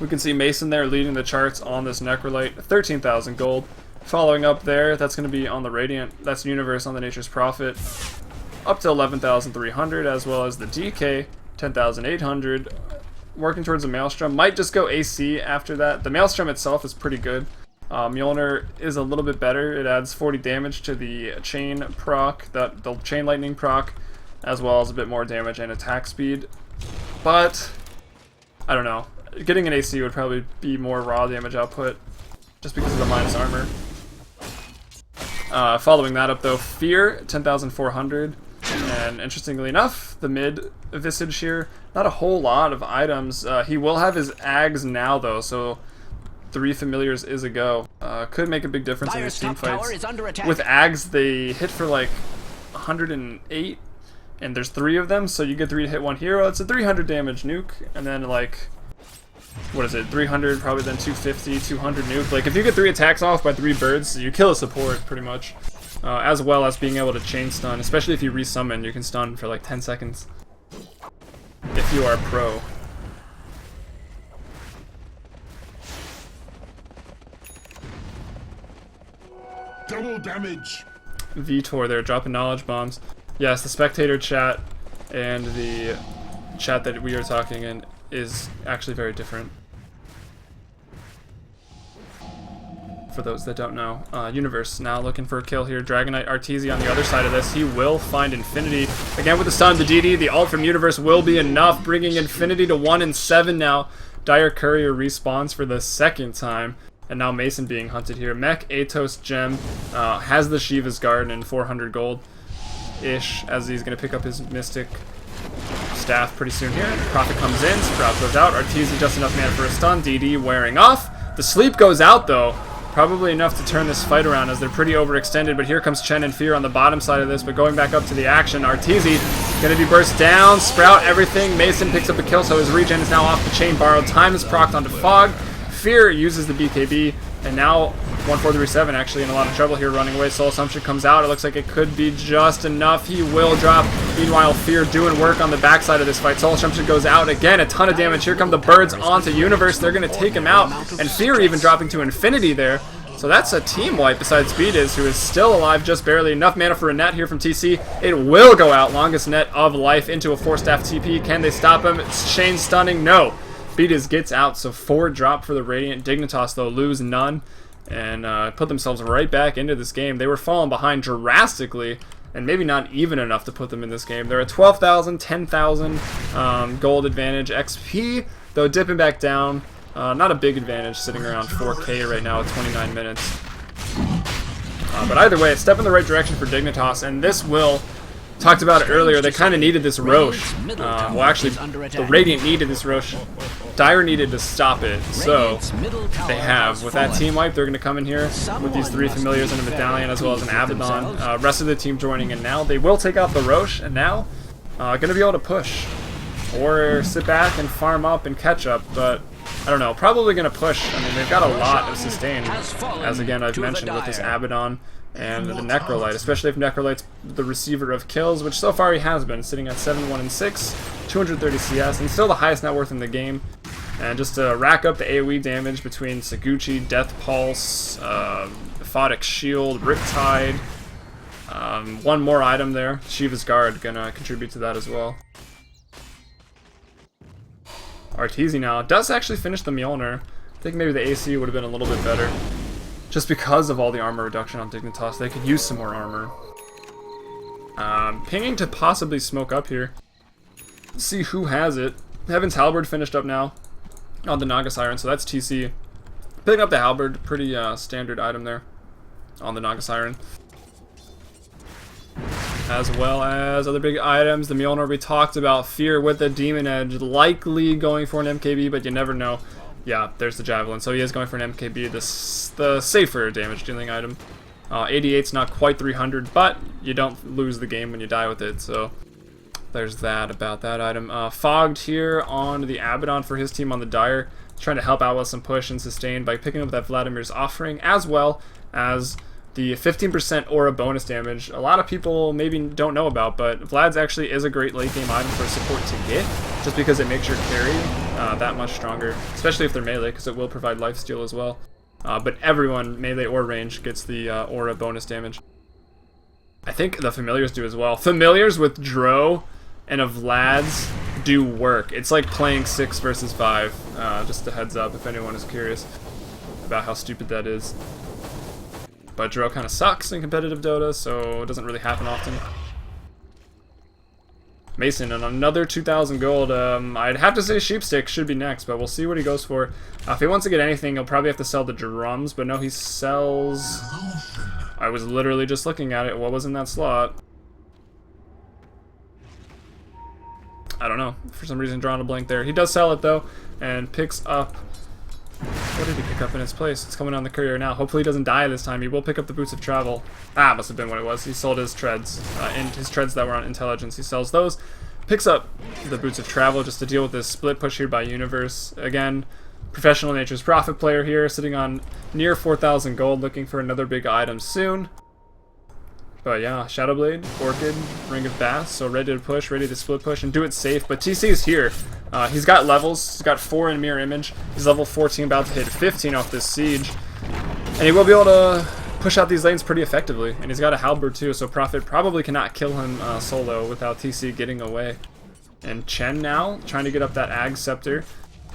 We can see Mason there leading the charts on this Necrolite. 13,000 gold. Following up there, that's going to be on the Radiant. That's Universe on the Nature's Prophet. Up to 11,300, as well as the DK, 10,800. Working towards a Maelstrom. Might just go AC after that. The Maelstrom itself is pretty good. Mjolnir is a little bit better. It adds 40 damage to the chain proc, the chain lightning proc, as well as a bit more damage and attack speed. But, I don't know. Getting an AC would probably be more raw damage output, just because of the minus armor. Following that up though, Fear, 10,400. And interestingly enough, the mid Visage here, not a whole lot of items. He will have his Ags now though, so 3 familiars is a go. Could make a big difference in these team fights. With Ags, they hit for like 108, and there's 3 of them, so you get 3 to hit 1 hero. It's a 300 damage nuke, and then like, what is it, 300, probably then 250, 200 nuke. Like, if you get 3 attacks off by 3 birds, you kill a support, pretty much. As well as being able to chain stun, especially if you resummon, you can stun for like 10 seconds. If you are pro. Double damage! Vitor there, dropping knowledge bombs. Yes, the spectator chat and the chat that we are talking in is actually very different. For those that don't know. Universe now looking for a kill here. Dragonite Arteezy on the other side of this. He will find Infinity. Again with the stun, the DD, the ult from Universe will be enough, bringing Infinity to 1 and 7 now. Dire Courier respawns for the 2nd time. And now Mason being hunted here. Mech, Atos, Gem, has the Shiva's Guard and 400 gold-ish, as he's going to pick up his Mystic Staff pretty soon here. Prophet comes in, Sprout goes out, Arteezy just enough mana for a stun, DD wearing off. The sleep goes out though. Probably enough to turn this fight around as they're pretty overextended, but here comes Chen and Fear on the bottom side of this, but going back up to the action, Arteezy gonna be burst down, Sprout everything, Mason picks up a kill, so his regen is now off the chain, borrowed time is procced onto Fog, Fear uses the BKB, and now 1437 actually in a lot of trouble here running away. Soul Assumption comes out, it looks like it could be just enough, he will drop. Meanwhile, Fear doing work on the backside of this fight. Soul Assumption goes out again, a ton of damage. Here come the birds onto Universe, they're going to take him out, and Fear even dropping to Infinity there. So that's a team wipe besides Beatiz, who is still alive just barely. Enough mana for a net here from TC. It will go out, longest net of life into a 4-staff TP. Can they stop him? It's Shane stunning, no. Beatiz gets out, so 4 drop for the Radiant. Dignitas, though, lose none and put themselves right back into this game. They were falling behind drastically, and maybe not even enough to put them in this game. They're at 12,000, 10,000 gold advantage. XP, though, dipping back down. Not a big advantage, sitting around 4K right now at 29 minutes. But either way, a step in the right direction for Dignitas, and this will... Talked about it earlier, they kind of needed this Roche. Well, actually, the Radiant needed this Roche. Dire needed to stop it, so they have. With that team wipe, they're going to come in here with these 3 Familiars and a Medallion, as well as an Abaddon. Rest of the team joining in now. They will take out the Roche, and now going to be able to push. Or sit back and farm up and catch up, but I don't know. Probably going to push. I mean, they've got a lot of sustain, as again I've mentioned with this Abaddon and the Necrolite, especially if Necrolite's the receiver of kills, which so far he has been, sitting at 7-1-6, 230 CS, and still the highest net worth in the game. And just to rack up the AoE damage between Saguchi, Death Pulse, Aphotic Shield, Riptide, one more item there, Shiva's Guard, gonna contribute to that as well. Arteezy now does actually finish the Mjolnir. I think maybe the AC would have been a little bit better. Just because of all the armor reduction on Dignitas, they could use some more armor. Pinging to possibly smoke up here. Let's see who has it. Heaven's Halberd finished up now on the Naga Siren, so that's TC. Picking up the Halberd, pretty standard item there on the Naga Siren. As well as other big items, the Mjolnir we talked about, Fear with the Demon Edge, likely going for an MKB, but you never know. Yeah, there's the Javelin, so he is going for an MKB, the safer damage dealing item. 88's not quite 300, but you don't lose the game when you die with it, so there's that about that item. Fogged here on the Abaddon for his team on the Dire, trying to help out with some push and sustain by picking up that Vladimir's Offering, as well as the 15% aura bonus damage. A lot of people maybe don't know about, but Vlad's actually is a great late game item for support to get, just because it makes your carry that much stronger, especially if they're melee, because it will provide lifesteal as well. But everyone, melee or range, gets the aura bonus damage. I think the Familiars do as well. Familiars with Dro and a Vlad's do work. It's like playing 6 versus 5, just a heads up if anyone is curious about how stupid that is. But Dro kind of sucks in competitive Dota, so it doesn't really happen often. Mason on another 2,000 gold. I'd have to say Sheepstick should be next, but we'll see what he goes for. If he wants to get anything, he'll probably have to sell the drums, but no, he sells... I was literally just looking at it. What was in that slot? I don't know. For some reason, drawing a blank there. He does sell it, though, and picks up... What did he pick up in its place? It's coming on the courier now. Hopefully he doesn't die this time. He will pick up the Boots of Travel. Ah, must have been what it was. He sold his treads. His treads that were on Intelligence. He sells those. Picks up the Boots of Travel just to deal with this split push here by Universe. Again, Professional Nature's Profit player here, sitting on near 4,000 gold, looking for another big item soon. But yeah, Shadowblade, Orchid, Ring of Bass, so ready to push, ready to split push, and do it safe. But TC is here. He's got levels. He's got 4 in Mirror Image. He's level 14, about to hit 15 off this Siege. And he will be able to push out these lanes pretty effectively. And he's got a Halberd too, so Prophet probably cannot kill him solo without TC getting away. And Chen now, trying to get up that Ag Scepter.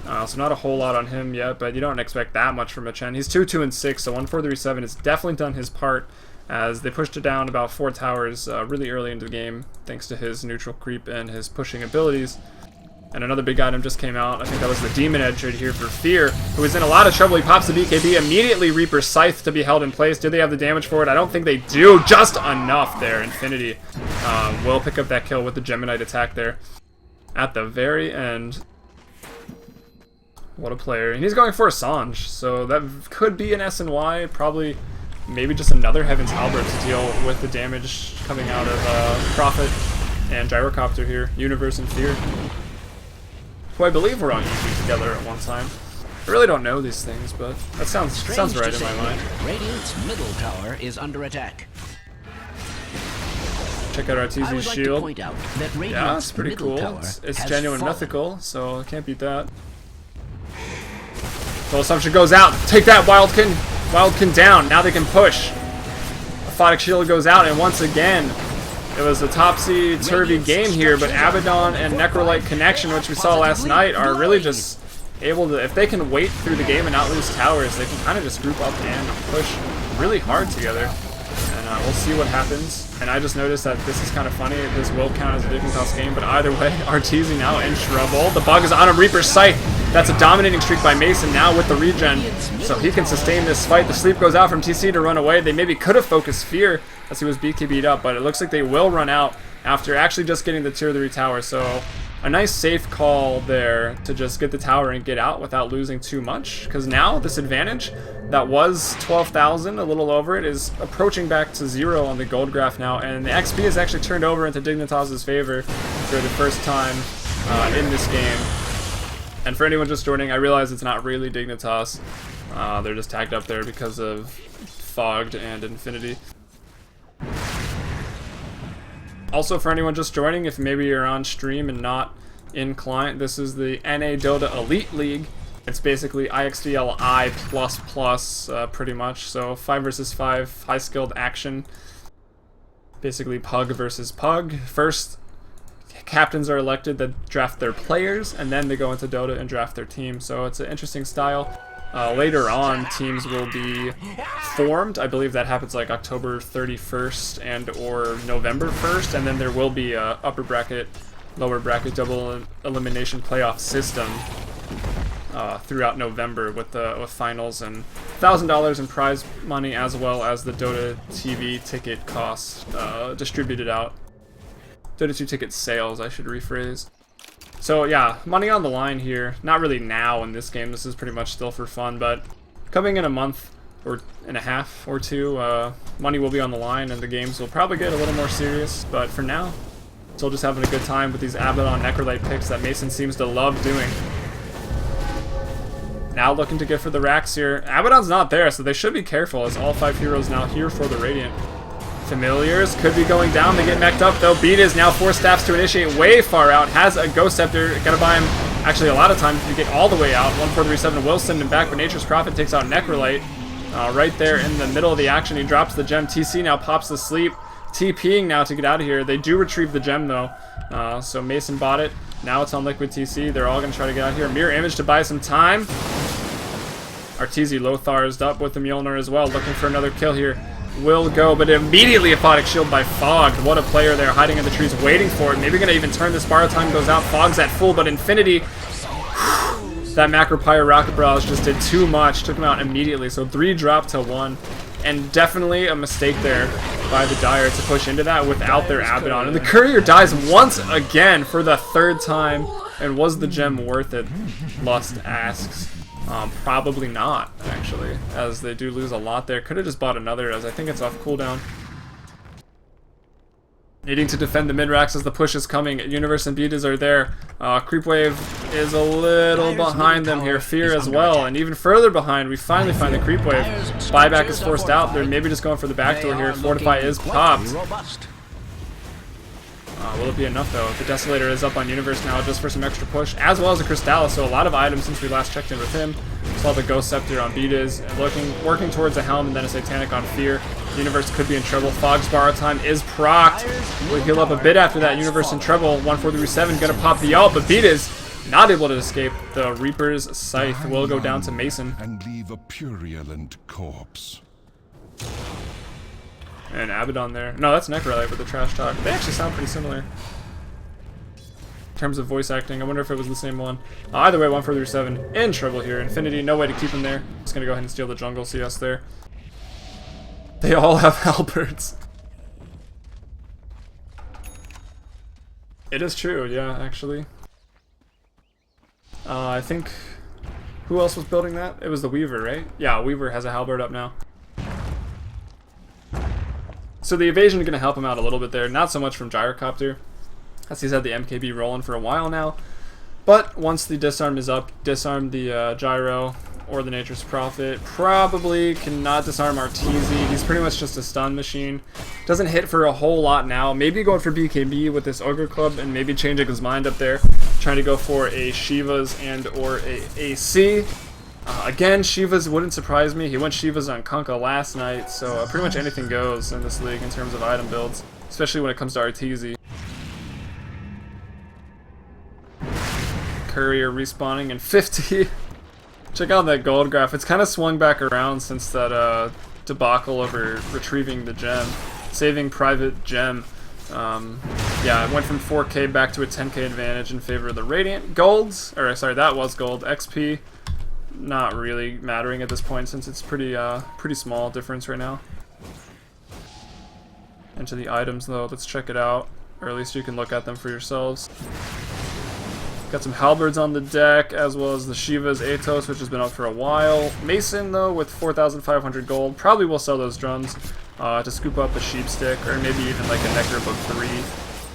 So not a whole lot on him yet, but you don't expect that much from a Chen. He's 2-2-6, so 1-4-3-7 has definitely done his part, as they pushed it down about 4 towers really early into the game, thanks to his neutral creep and his pushing abilities. And another big item just came out. I think that was the Demon Edge right here for Fear, who is in a lot of trouble. He pops the BKB, immediately Reaper's Scythe to be held in place. Do they have the damage for it? I don't think they do. Just enough there. Infinity will pick up that kill with the Geminite attack there at the very end. What a player. And he's going for a Sange, so that could be an SNY, probably maybe just another Heaven's Halberd to deal with the damage coming out of Prophet and Gyrocopter here. Universe and Fear, who I believe were on YouTube together at one time. I really don't know these things, but that sounds right in my mind. Radiant's middle tower is under attack. Check out Arteezy's shield. Yeah, it's pretty cool. It's genuine mythical, so I can't beat that. Soul Assumption goes out. Take that, Wildkin. Wildkin down. Now they can push. Aphotic Shield goes out, and once again, it was a topsy-turvy game here, but Abaddon and Necrolite connection, which we saw last night, are really just able to, if they can wait through the game and not lose towers, they can kind of just group up and push really hard together. And we'll see what happens. And I just noticed that this is kind of funny. This will count as a Dignitas game, but either way, Arteezy now in trouble. The bug is on a Reaper's Scythe. That's a dominating streak by Mason now with the regen, so he can sustain this fight. The sleep goes out from TC to run away. They maybe could have focused Fear as he was BKB'd up, but it looks like they will run out after actually just getting the tier 3 tower. So a nice safe call there to just get the tower and get out without losing too much, because now this advantage that was 12,000, a little over it, is approaching back to 0 on the gold graph now, and the XP is actually turned over into Dignitas's favor for the first time in this game. And for anyone just joining, I realize it's not really Dignitas. They're just tagged up there because of Fogged and Infinity. Also, for anyone just joining, if maybe you're on stream and not in client, this is the NA Dota Elite League. It's basically IXDLI++, pretty much. So 5 versus 5, high-skilled action. Basically Pug versus Pug. First, captains are elected that draft their players, and then they go into Dota and draft their team. So it's an interesting style. Later on, teams will be formed. I believe that happens like October 31st and or November 1st, and then there will be a upper bracket, lower bracket double elimination playoff system throughout November with finals and $1,000 in prize money, as well as the Dota TV ticket costs distributed out. Dota 2 ticket sales, I should rephrase. So yeah, money on the line here. Not really now in this game. This is pretty much still for fun, but coming in a month or and a half or two, money will be on the line and the games will probably get a little more serious. But for now, still just having a good time with these Abaddon Necrolite picks that Mason seems to love doing. Now looking to get for the racks here. Abaddon's not there, so they should be careful as all 5 heroes now here for the Radiant. Familiars could be going down. They get mech'd up though. Beat is now 4 staffs to initiate way far out. Has a Ghost Scepter. Gonna buy him actually a lot of time to get all the way out. 1437 will send him back, but Nature's Prophet takes out Necrolite. Right there in the middle of the action. He drops the gem. TC now pops the sleep. TPing now to get out of here. They do retrieve the gem though. So Mason bought it. Now it's on Liquid TC. They're all gonna try to get out here. Mirror Image to buy some time. Arteezy Lothar's up with the Mjolnir as well, looking for another kill here. Will go, but immediately Aphotic Shield by Fogged. What a player there, hiding in the trees, waiting for it. Maybe gonna even turn this bar. Time goes out. Fogg's at full, but Infinity, that Macro Pyre Rocket Barrage just did too much. Took him out immediately, so 3 dropped to 1. And definitely a mistake there by the Dire to push into that without their Abaddon. And the Courier dies once again for the 3rd time. And was the gem worth it? Lust asks. Probably not, actually, as they do lose a lot there. Could have just bought another, as I think it's off cooldown. Needing to defend the mid-racks as the push is coming. Universe and Betas are there. Creep Wave is a little behind them here. Fear as well, and even further behind, we finally find the Creep Wave. Buyback is forced out. They're maybe just going for the backdoor here. Fortify is popped. Will it be enough though? The Desolator is up on Universe now just for some extra push, as well as a Crystallis, so a lot of items since we last checked in with him. Saw the Ghost Scepter on Betas, working towards a Helm and then a Satanic on Fear. Universe could be in trouble. Fogg's Borrow Time is procced. We'll heal up a bit after that. Universe in trouble. 1437 gonna pop the ult, but Betas not able to escape. The Reaper's Scythe will go down to Mason. And leave a purulent corpse. And Abaddon there. No, that's Necrolite with the trash talk. They actually sound pretty similar in terms of voice acting. I wonder if it was the same one. Either way, 1437 in trouble here. Infinity, no way to keep him there. Just gonna go ahead and steal the jungle CS there. They all have halberds. It is true, yeah, actually. I think... Who else was building that? It was the Weaver, right? Yeah, Weaver has a halberd up now. So the evasion is going to help him out a little bit there. Not so much from Gyrocopter, as he's had the MKB rolling for a while now. But once the disarm is up, disarm the Gyro or the Nature's Prophet. Probably cannot disarm Arteezy. He's pretty much just a stun machine. Doesn't hit for a whole lot now. Maybe going for BKB with this Ogre Club and maybe changing his mind up there. Trying to go for a Shiva's and or a AC. Again, Shiva's wouldn't surprise me. He went Shiva's on Kunkka last night, so pretty much anything goes in this league in terms of item builds, especially when it comes to Arteezy. Courier respawning in 50. Check out that gold graph. It's kind of swung back around since that debacle over retrieving the gem, saving private gem. Yeah, it went from 4K back to a 10K advantage in favor of the Radiant. Golds, or sorry, that was gold. XP, not really mattering at this point since it's pretty small difference right now. Into the items though, let's check it out, or at least you can look at them for yourselves. Got some halberds on the deck, as well as the Shiva's Atos, which has been up for a while. Mason though, with 4,500 gold, probably will sell those drums to scoop up a sheep stick, or maybe even like a Necro Book 3.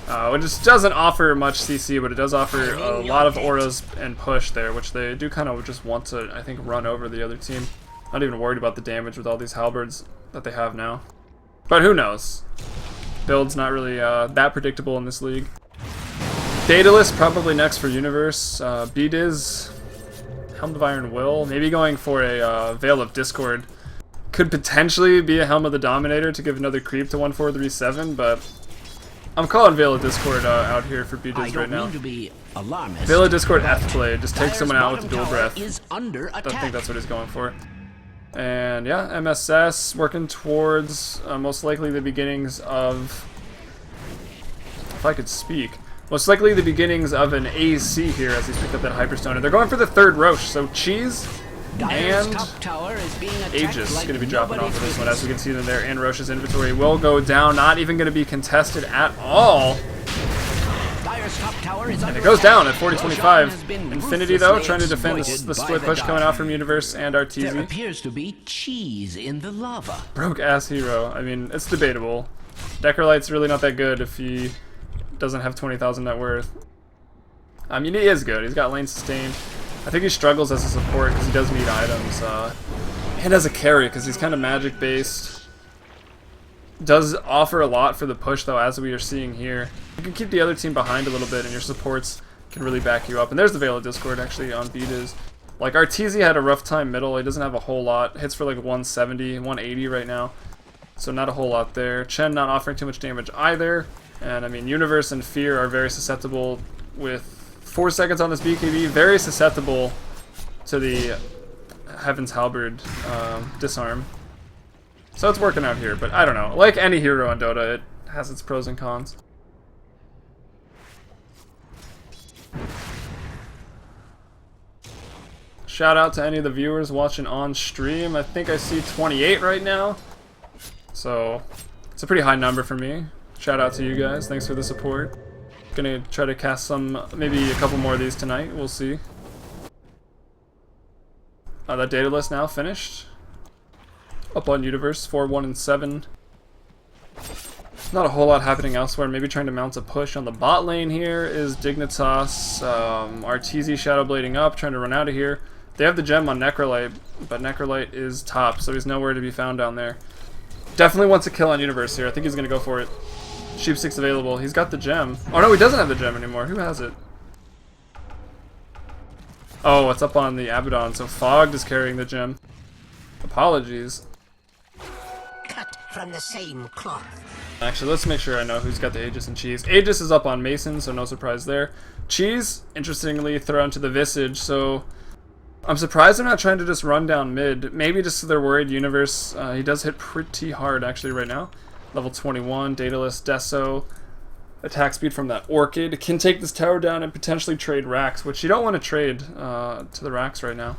It just doesn't offer much CC, but it does offer a lot of auras and push there, which they do kind of just want to, I think, run over the other team. Not even worried about the damage with all these halberds that they have now. But who knows? Build's not really that predictable in this league. Daedalus probably next for Universe. BDiz, Helm of Iron Will, maybe going for a Veil of Discord. Could potentially be a Helm of the Dominator to give another creep to 1437, but I'm calling Veil of Discord out here for BDiz right now. Veil of Discord F play, just take someone out with dual breath. I think that's what he's going for. And yeah, MSS working towards most likely the beginnings of, if I could speak, most likely the beginnings of an AC here as he's picked up that Hyperstone. And they're going for the third Roche, so Cheese and Aegis is going to be dropping off of this one. As we can see them there, and Roche's inventory will go down, not even going to be contested at all. And it goes down at 40-25. Infinity though, trying to defend the split push coming out from Universe and Arteezy. There appears to be cheese in the lava. Broke ass hero. I mean, it's debatable. Deckerlight's really not that good if he doesn't have 20,000 net worth. I mean, he is good. He's got lane sustain. I think he struggles as a support because he does need items. And as a carry because he's kind of magic based. Does offer a lot for the push though, as we are seeing here. You can keep the other team behind a little bit and your supports can really back you up. And there's the Veil of Discord actually on BDiz. Like Arteezy had a rough time middle. He doesn't have a whole lot. Hits for like 170, 180 right now. So not a whole lot there. Chen not offering too much damage either. And I mean, Universe and Fear are very susceptible with 4 seconds on this BKB. Very susceptible to the Heaven's Halberd disarm. So it's working out here, but I don't know. Like any hero in Dota, it has its pros and cons. Shout out to any of the viewers watching on stream. I think I see 28 right now. So it's a pretty high number for me. Shout out to you guys. Thanks for the support. Gonna try to cast some, maybe a couple more of these tonight. We'll see. That data list now finished. Up on Universe, 4-1 and 7. Not a whole lot happening elsewhere. Maybe trying to mount a push on the bot lane here is Dignitas. Arteezy shadow blading up, trying to run out of here. They have the gem on Necrolite, but Necrolite is top, so he's nowhere to be found down there. Definitely wants a kill on Universe here. I think he's gonna go for it. Sheepstick's available. He's got the gem. Oh no, he doesn't have the gem anymore. Who has it? Oh, it's up on the Abaddon, so Fogged is carrying the gem. Apologies. Cut from the same cloth. Actually, let's make sure I know who's got the Aegis and Cheese. Aegis is up on Mason, so no surprise there. Cheese, interestingly, thrown to the Visage, so I'm surprised they're not trying to just run down mid. Maybe just so they're worried Universe. He does hit pretty hard, actually, right now. Level 21, Daedalus, Deso. Attack speed from that Orchid. Can take this tower down and potentially trade Rax, which you don't want to trade to the Rax right now.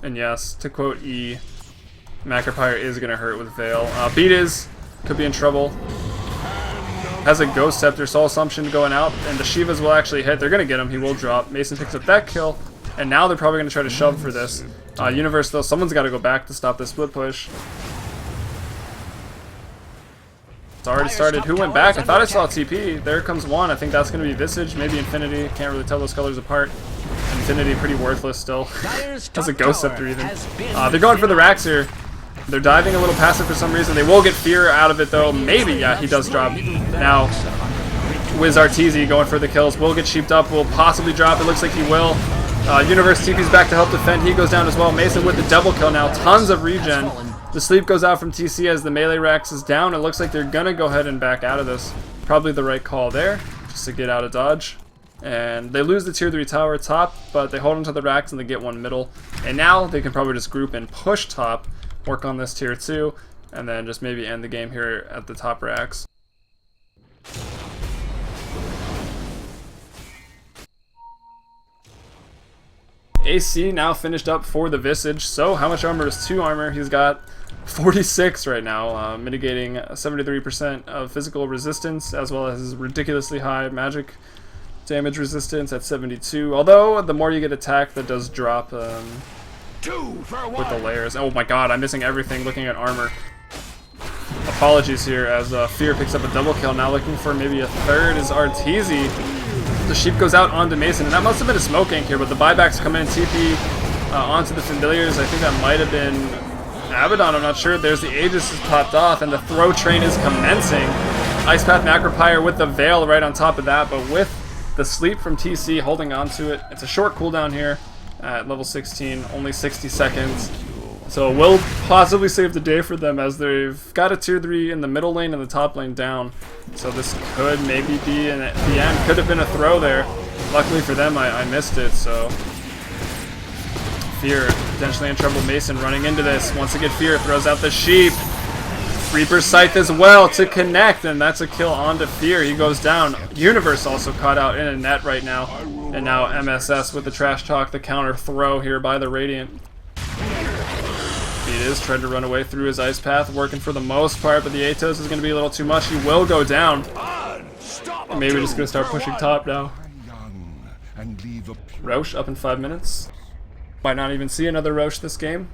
And yes, to quote E, Macropyre is going to hurt with Veil. BDiz could be in trouble. Has a Ghost Scepter, Soul Assumption going out, and the Shivas will actually hit. They're going to get him. He will drop. Mason picks up that kill, and now they're probably going to try to shove for this. Universe, though, someone's got to go back to stop this split push. It's already started. Who went back? I thought I saw TP. There comes one. I think that's going to be Visage, maybe Infinity. Can't really tell those colors apart. Infinity pretty worthless still. Has a Ghost Scepter even. They're going for the Rax here. They're diving a little passive for some reason. They will get Fear out of it though. Maybe, yeah, he does drop. Now, Wiz Arteezy going for the kills. Will get sheeped up. Will possibly drop. It looks like he will. Universe TP's back to help defend. He goes down as well. Mason with the double kill now. Tons of regen. The sleep goes out from TC as the melee Rax is down. It looks like they're going to go ahead and back out of this. Probably the right call there, just to get out of dodge. And they lose the tier 3 tower top, but they hold onto the Rax and they get one middle. And now they can probably just group and push top, work on this tier 2, and then just maybe end the game here at the top Rax. AC now finished up for the Visage. So how much armor is 2 armor? He's got 46 right now, mitigating 73% of physical resistance, as well as his ridiculously high magic damage resistance at 72. Although the more you get attacked, that does drop with the layers. Oh my god, I'm missing everything looking at armor. Apologies here as Fear picks up a double kill. Now looking for maybe a third is Arteezy. The sheep goes out onto Mason, and that must have been a smoke gank here, but the buybacks come in, TP onto the Familiars. I think that might have been Abaddon, I'm not sure. There's the Aegis is popped off, and the throw train is commencing. Ice Path Macropyre with the Veil right on top of that, but with the sleep from TC holding on to it. It's a short cooldown here at level 16, only 60 seconds. So it will possibly save the day for them, as they've got a tier 3 in the middle lane and the top lane down. So this could maybe be at the end. Could have been a throw there. Luckily for them, I missed it. So Fear potentially in trouble. Mason running into this. Once again, Fear throws out the sheep. Reaper's Scythe as well to connect, and that's a kill onto Fear. He goes down. Universe also caught out in a net right now. And now MSS with the trash talk, the counter throw here by the Radiant. He is trying to run away through his Ice Path, working for the most part, but the Atos is going to be a little too much. He will go down. And maybe we're just going to start pushing top now. Roche up in 5 minutes. Might not even see another Roche this game.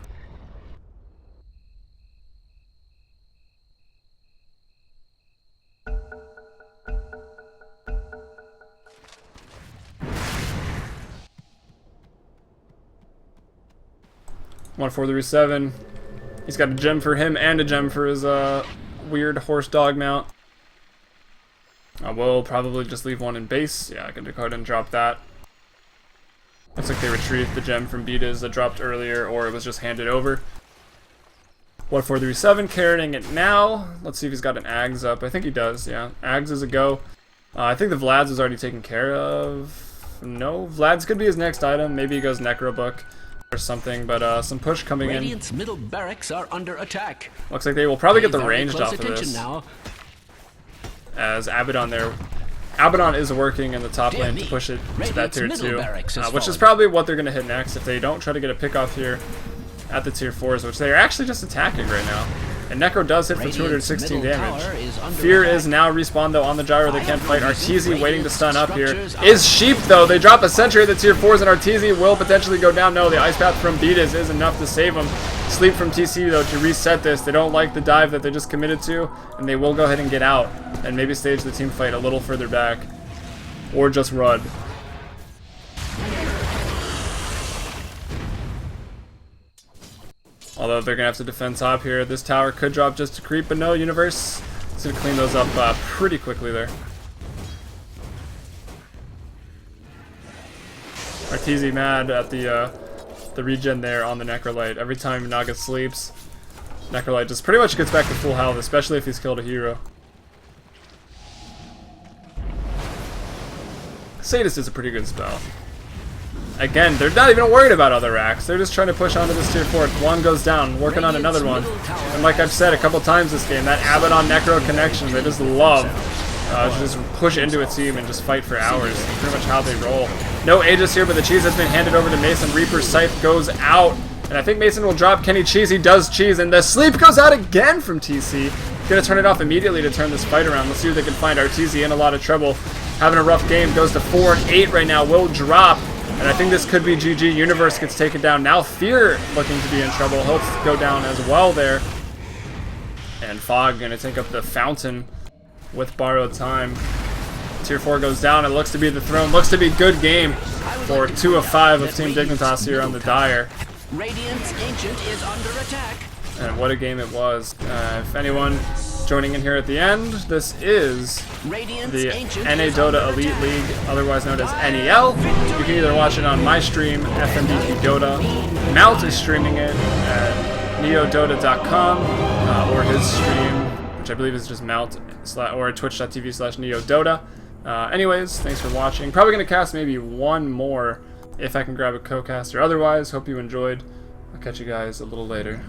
One 437. He's got a gem for him and a gem for his weird horse dog mount. I will probably just leave one in base. Yeah, I can go ahead and drop that. Looks like they retrieved the gem from Betas that dropped earlier, or it was just handed over. 1437 carrying it now. Let's see if he's got an Ags up. I think he does, yeah. Ags is a go. I think the Vlad's is already taken care of. No, Vlad's could be his next item. Maybe he goes Necro Book or something, but some push coming Radiant's in. middle barracks are under attack. Looks like they will probably get the Pay ranged very off close of this. now. As Abaddon there. Abaddon is working in the top Dear lane me. to push it to Radiant's that tier middle 2, barracks has which is fallen. probably what they're going to hit next if they don't try to get a pick off here at the tier 4s, which they are actually just attacking right now. And Necro does hit for Radiant's 216 middle tower damage. is under Fear attack. is now respawned though on the gyro. They can't fight. Arteezy waiting to stun up here. Structures are- Is Sheep though. They drop a sentry at the tier 4s and Arteezy will potentially go down. No, the Ice Path from Betas is enough to save him. Sleep from TC though to reset this. They don't like the dive that they just committed to, and they will go ahead and get out and maybe stage the team fight a little further back. Or just run. Although they're going to have to defend top here. This tower could drop just to creep, but no, Universe is going to clean those up pretty quickly there. Arteezy mad at the regen there on the Necrolite. Every time Naga sleeps, Necrolite just pretty much gets back to full health, especially if he's killed a hero. Sadist is a pretty good spell. Again, they're not even worried about other racks. They're just trying to push onto this tier 4. One goes down, working on another one. And like I've said a couple times this game, that Abaddon Necro connection, they just love to just push into a team and just fight for hours. That's pretty much how they roll. No Aegis here, but the cheese has been handed over to Mason. Reaper's Scythe goes out. And I think Mason will drop Kenny Cheese. He does cheese, and the sleep goes out again from TC. Gonna turn it off immediately to turn this fight around. Let's see if they can find Arteezy in a lot of trouble. Having a rough game, goes to 4 and 8 right now. Will drop. And I think this could be GG. Universe gets taken down. Now Fear looking to be in trouble. He'll go down as well there. And Fog going to take up the Fountain with borrowed time. Tier 4 goes down. It looks to be the throne. Looks to be good game for 2 of 5 of Team Dignitas here on the Dire. Radiant's Ancient is under attack. And what a game it was. If anyone joining in here at the end, this is Radiant's the Ancient NA is under Dota Elite attack. League, otherwise known as NEL. You can either watch it on my stream, fmbpdota. Mount is streaming it at neodota.com, or his stream, which I believe is just Mount, or twitch.tv/neodota. Anyways, thanks for watching. Probably going to cast maybe one more if I can grab a co-caster. Otherwise, hope you enjoyed. I'll catch you guys a little later.